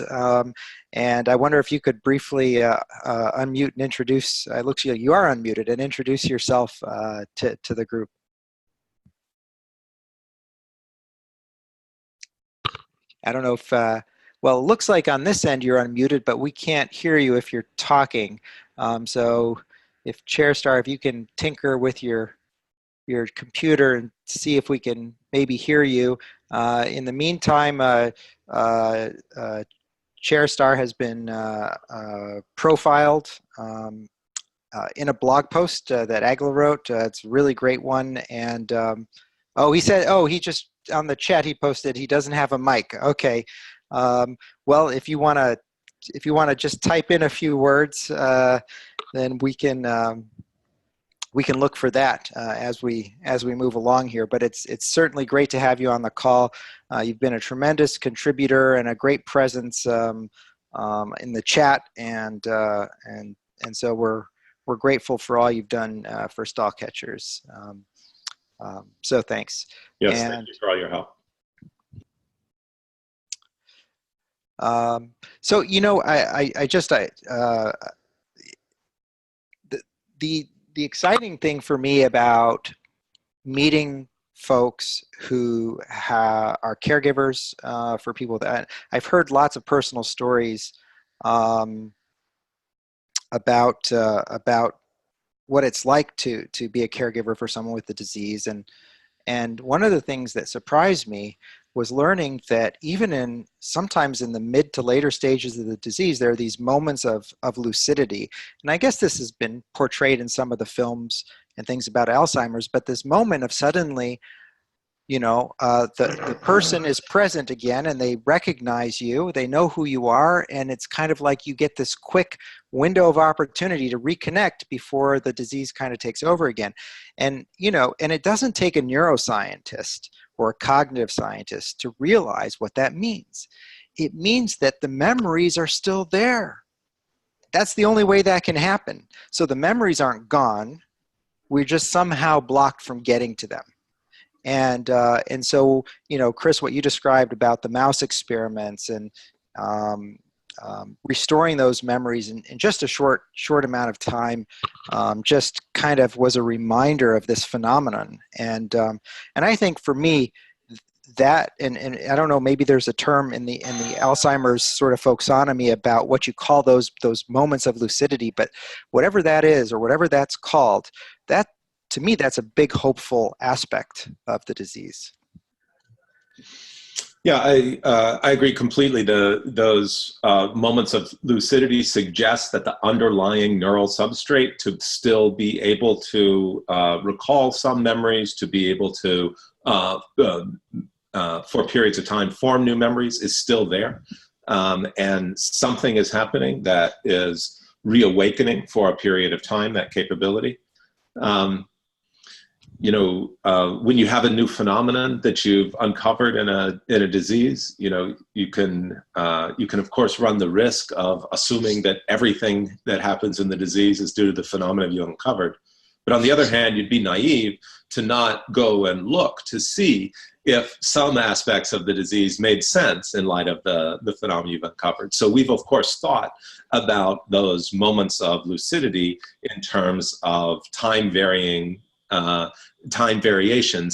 and I wonder if you could briefly unmute and introduce. It looks like you are unmuted, and introduce yourself to the group. I don't know if, well, it looks like on this end you're unmuted, but we can't hear you if you're talking. So if ChairStar, if you can tinker with your computer and see if we can maybe hear you. In the meantime, ChairStar has been profiled in a blog post that Agla wrote. It's a really great one. And he said, he just, on the chat, he posted he doesn't have a mic. Okay. Well, if you want to just type in a few words, then we can look for that as we move along here. But it's certainly great to have you on the call. You've been a tremendous contributor and a great presence in the chat, and so we're grateful for all you've done for stall catchers. So thanks. Yes, thank you for all your help. So, you know, the exciting thing for me about meeting folks who are caregivers for people that I've heard lots of personal stories about what it's like to be a caregiver for someone with the disease, and one of the things that surprised me was learning that even sometimes in the mid to later stages of the disease, there are these moments of lucidity. And I guess this has been portrayed in some of the films and things about Alzheimer's, but this moment of suddenly, you know, the person is present again and they recognize you, they know who you are, and it's kind of like you get this quick window of opportunity to reconnect before the disease kind of takes over again. And, you know, and it doesn't take a neuroscientist or a cognitive scientist to realize what that means. It means that the memories are still there. That's the only way that can happen. So the memories aren't gone. We're just somehow blocked from getting to them. And so, you know, Chris, what you described about the mouse experiments and restoring those memories in just a short amount of time, just kind of was a reminder of this phenomenon. And I think for me, that, and I don't know, maybe there's a term in the Alzheimer's sort of folksonomy about what you call those moments of lucidity, but whatever that is, or whatever that's called, that, to me, that's a big hopeful aspect of the disease. Yeah, I agree completely. Those moments of lucidity suggest that the underlying neural substrate to still be able to recall some memories, to be able to, for periods of time, form new memories is still there. And something is happening that is reawakening for a period of time, that capability. You know, when you have a new phenomenon that you've uncovered in a disease, you know, you can of course run the risk of assuming that everything that happens in the disease is due to the phenomenon you uncovered. But on the other hand, you'd be naive to not go and look to see if some aspects of the disease made sense in light of the phenomenon you've uncovered. So we've of course thought about those moments of lucidity in terms of time variations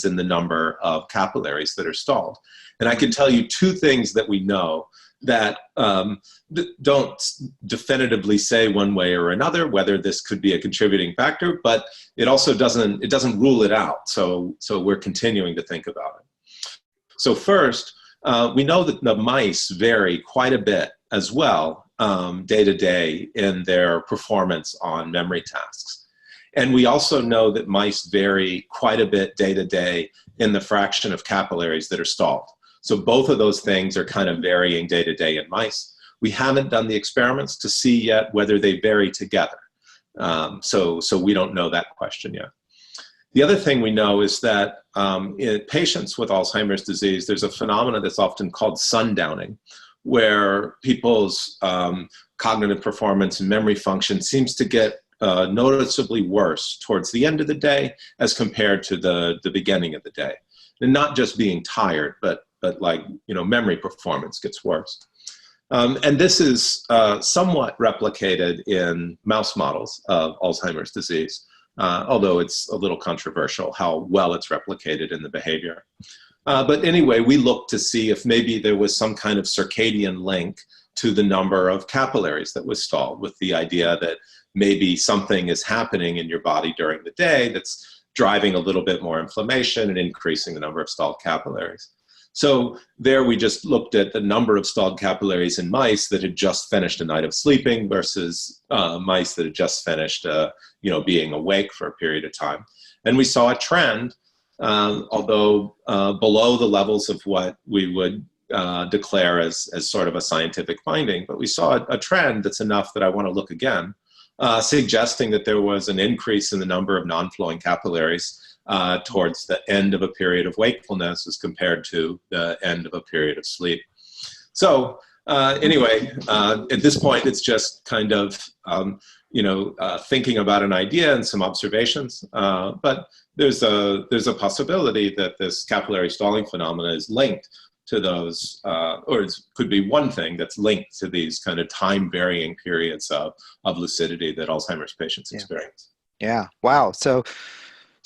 in the number of capillaries that are stalled. And I can tell you two things that we know that don't definitively say one way or another whether this could be a contributing factor, but it also doesn't rule it out. So we're continuing to think about it. So first, we know that the mice vary quite a bit as well day to day in their performance on memory tasks. And we also know that mice vary quite a bit day to day in the fraction of capillaries that are stalled. So both of those things are kind of varying day to day in mice. We haven't done the experiments to see yet whether they vary together. So we don't know that question yet. The other thing we know is that in patients with Alzheimer's disease, there's a phenomenon that's often called sundowning, where people's cognitive performance and memory function seems to get noticeably worse towards the end of the day as compared to the beginning of the day. And not just being tired, but like, you know, memory performance gets worse. And this is somewhat replicated in mouse models of Alzheimer's disease, although it's a little controversial how well it's replicated in the behavior. But anyway, we looked to see if maybe there was some kind of circadian link to the number of capillaries that was stalled, with the idea that maybe something is happening in your body during the day that's driving a little bit more inflammation and increasing the number of stalled capillaries. So there we just looked at the number of stalled capillaries in mice that had just finished a night of sleeping versus mice that had just finished you know, being awake for a period of time. And we saw a trend, although below the levels of what we would declare as sort of a scientific finding, but we saw a trend that's enough that I want to look again, suggesting that there was an increase in the number of non-flowing capillaries towards the end of a period of wakefulness as compared to the end of a period of sleep. So anyway, at this point, it's just kind of, you know, thinking about an idea and some observations, but there's a possibility that this capillary stalling phenomena is linked to those, or it could be one thing that's linked to these kind of time-varying periods of lucidity that Alzheimer's patients experience. Yeah. Wow. So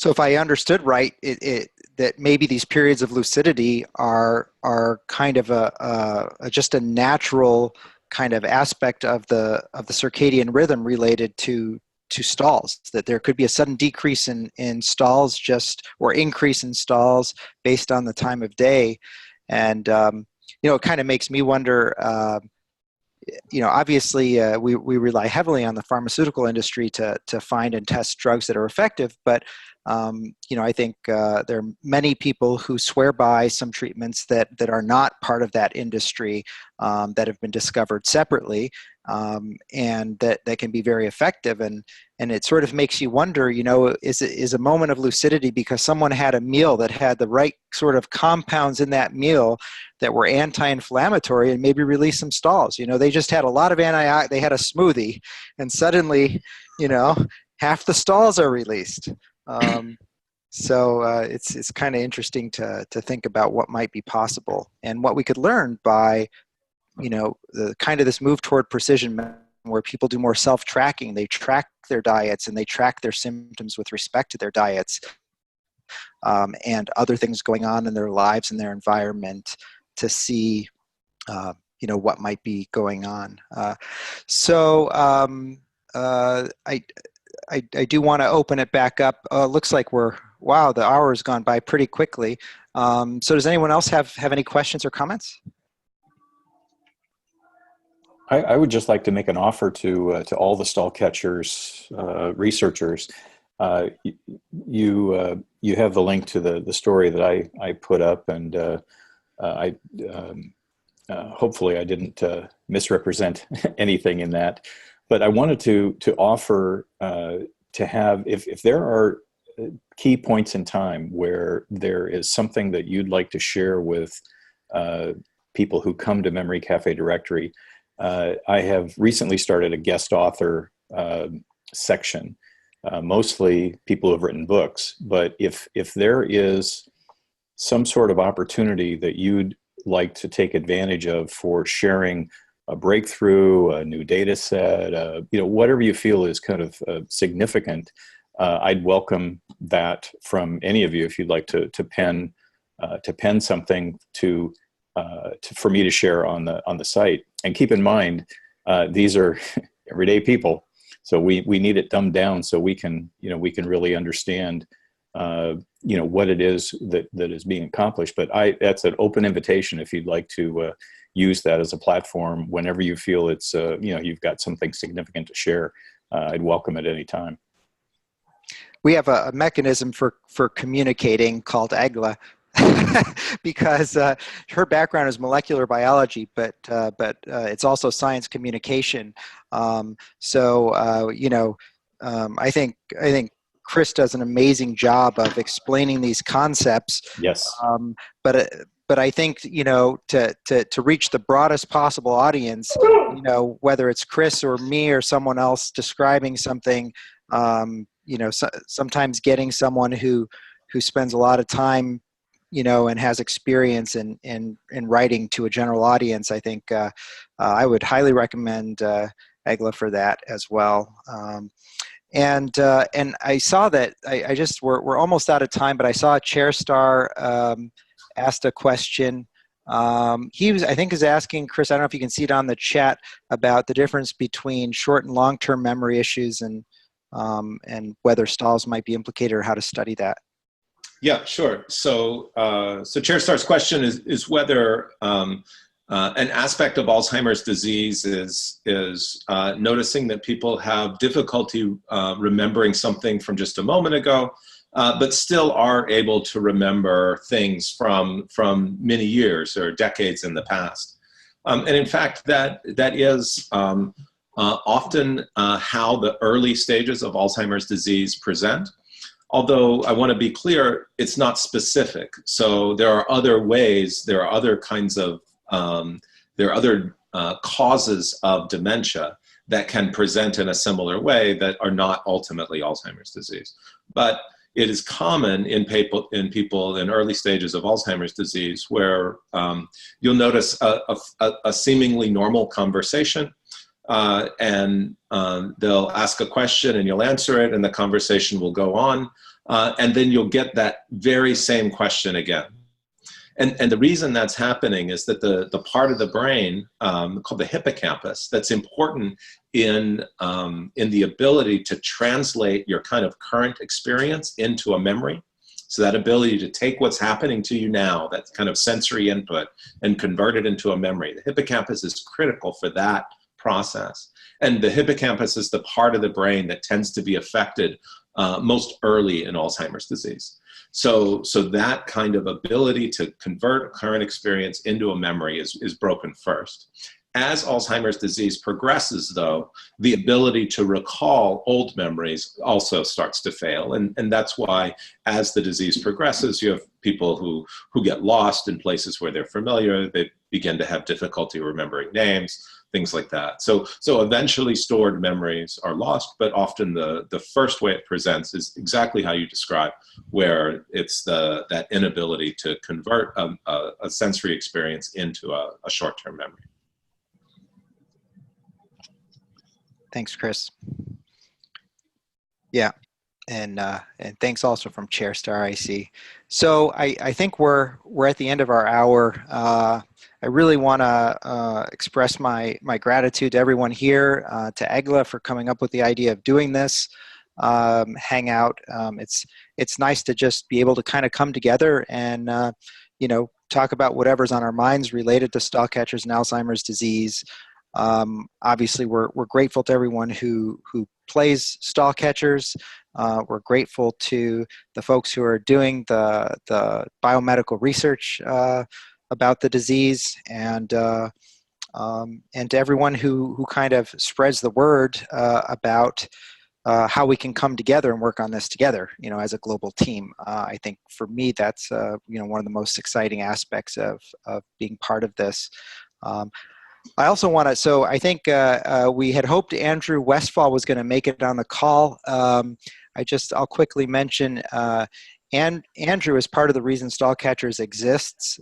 if I understood right, that maybe these periods of lucidity are kind of just a natural kind of aspect of the circadian rhythm related to stalls, that there could be a sudden decrease in stalls or increase in stalls based on the time of day. And, you know, it kind of makes me wonder, you know, obviously we rely heavily on the pharmaceutical industry to find and test drugs that are effective, but, you know, I think there are many people who swear by some treatments that are not part of that industry that have been discovered separately. and that can be very effective. And it sort of makes you wonder, you know, is a moment of lucidity because someone had a meal that had the right sort of compounds in that meal that were anti-inflammatory and maybe release some stalls. You know, they just had a lot of they had a smoothie, and suddenly, you know, half the stalls are released. So it's kind of interesting to think about what might be possible and what we could learn by, you know, the kind of this move toward precision medicine where people do more self-tracking. They track their diets and they track their symptoms with respect to their diets and other things going on in their lives and their environment to see, you know, what might be going on. I do want to open it back up. Looks like wow, the hour has gone by pretty quickly. So does anyone else have any questions or comments? I would just like to make an offer to all the stall catchers, researchers. You have the link to the story that I put up, and hopefully I didn't misrepresent anything in that. But I wanted to offer to have, if there are key points in time where there is something that you'd like to share with people who come to Memory Cafe Directory. I have recently started a guest author section, mostly people who have written books. But if there is some sort of opportunity that you'd like to take advantage of for sharing a breakthrough, a new data set, you know, whatever you feel is kind of significant, I'd welcome that from any of you if you'd like to pen something for me to share on the site. And keep in mind, these are everyday people, so we need it dumbed down so we can really understand what it is that is being accomplished. But that's an open invitation if you'd like to use that as a platform whenever you feel it's you've got something significant to share. I'd welcome it any time. We have a mechanism for communicating called AGLA. Because her background is molecular biology, but it's also science communication. I think Chris does an amazing job of explaining these concepts. Yes. But I think, to reach the broadest possible audience, whether it's Chris or me or someone else describing something, sometimes getting someone who spends a lot of time and has experience in writing to a general audience, I think I would highly recommend EGLA for that as well. And I saw that we're almost out of time, but I saw Chair Star asked a question. He is asking, Chris, I don't know if you can see it on the chat, about the difference between short and long-term memory issues and whether stalls might be implicated or how to study that. Yeah, sure. So Chair Star's question is whether an aspect of Alzheimer's disease is noticing that people have difficulty remembering something from just a moment ago, but still are able to remember things from many years or decades in the past. And in fact, that is often how the early stages of Alzheimer's disease present. Although I want to be clear, it's not specific. So there are other ways, there are other kinds of, there are other causes of dementia that can present in a similar way that are not ultimately Alzheimer's disease. But it is common in people in early stages of Alzheimer's disease where you'll notice a seemingly normal conversation. And they'll ask a question and you'll answer it and the conversation will go on. And then you'll get that very same question again. And the reason that's happening is that the part of the brain called the hippocampus that's important in the ability to translate your kind of current experience into a memory. So that ability to take what's happening to you now, that kind of sensory input, and convert it into a memory. The hippocampus is critical for that process. And the hippocampus is the part of the brain that tends to be affected most early in Alzheimer's disease. So that kind of ability to convert current experience into a memory is broken first. As Alzheimer's disease progresses, though, the ability to recall old memories also starts to fail. And that's why, as the disease progresses, you have people who get lost in places where they're familiar. They begin to have difficulty remembering names, things like that. So eventually stored memories are lost, but often the first way it presents is exactly how you describe, where it's that inability to convert a sensory experience into a short-term memory. Thanks, Chris. Yeah, and thanks also from Chair Star IC. So I think we're at the end of our hour. I really want to express my gratitude to everyone here, to Egla for coming up with the idea of doing this hangout. It's nice to just be able to kind of come together and you know, talk about whatever's on our minds related to stalk catchers and Alzheimer's disease. Obviously, we're grateful to everyone who plays stalk catchers. We're grateful to the folks who are doing the biomedical research about the disease, and to everyone who kind of spreads the word about how we can come together and work on this together, you know, as a global team. I think for me, that's you know, one of the most exciting aspects of being part of this. I also want to, so I think we had hoped Andrew Westfall was going to make it on the call. I'll quickly mention, Andrew is part of the reason Stalk Catchers exists.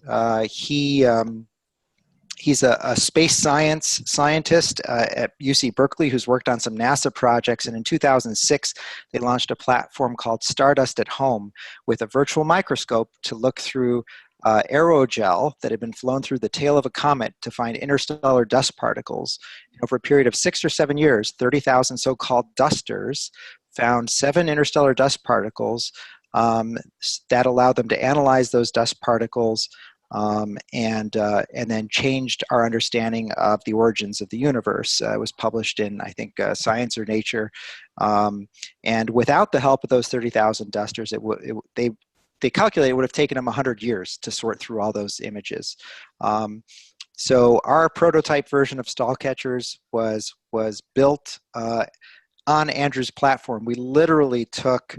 He's a space scientist at UC Berkeley who's worked on some NASA projects, and in 2006 they launched a platform called Stardust at Home with a virtual microscope to look through aerogel that had been flown through the tail of a comet to find interstellar dust particles. And over a period of 6 or 7 years, 30,000 so-called dusters found 7 interstellar dust particles that allowed them to analyze those dust particles and then changed our understanding of the origins of the universe. It was published in, I think, Science or Nature. And without the help of those 30,000 dusters, they calculate it would have taken them 100 years to sort through all those images. So our prototype version of Stalk Catchers was built on Andrew's platform. We literally took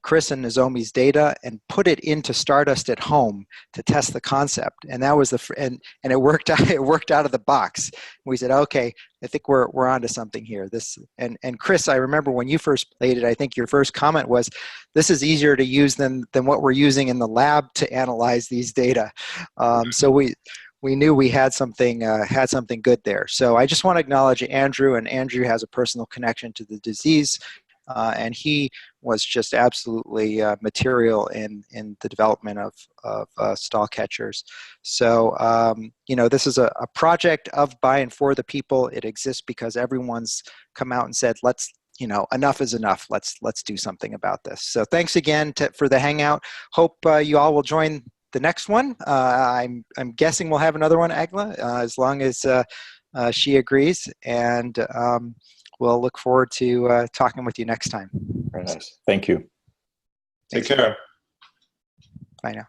Chris and Nozomi's data and put it into Stardust at Home to test the concept, and that was and it worked out. It worked out of the box. We said, okay, I think we're onto something here. And Chris, I remember when you first played it, I think your first comment was, "This is easier to use than what we're using in the lab to analyze these data." So we knew we had something good there. So I just want to acknowledge Andrew, and Andrew has a personal connection to the disease. And he was just absolutely material in the development of Stalk Catchers. So, you know, this is a project of, by, and for the people. It exists because everyone's come out and said, let's, you know, enough is enough. Let's do something about this. So thanks again for the hangout. Hope you all will join the next one. I'm guessing we'll have another one, Agla, as long as she agrees. And we'll look forward to talking with you next time. Very nice. Thank you. Take care. Bye now.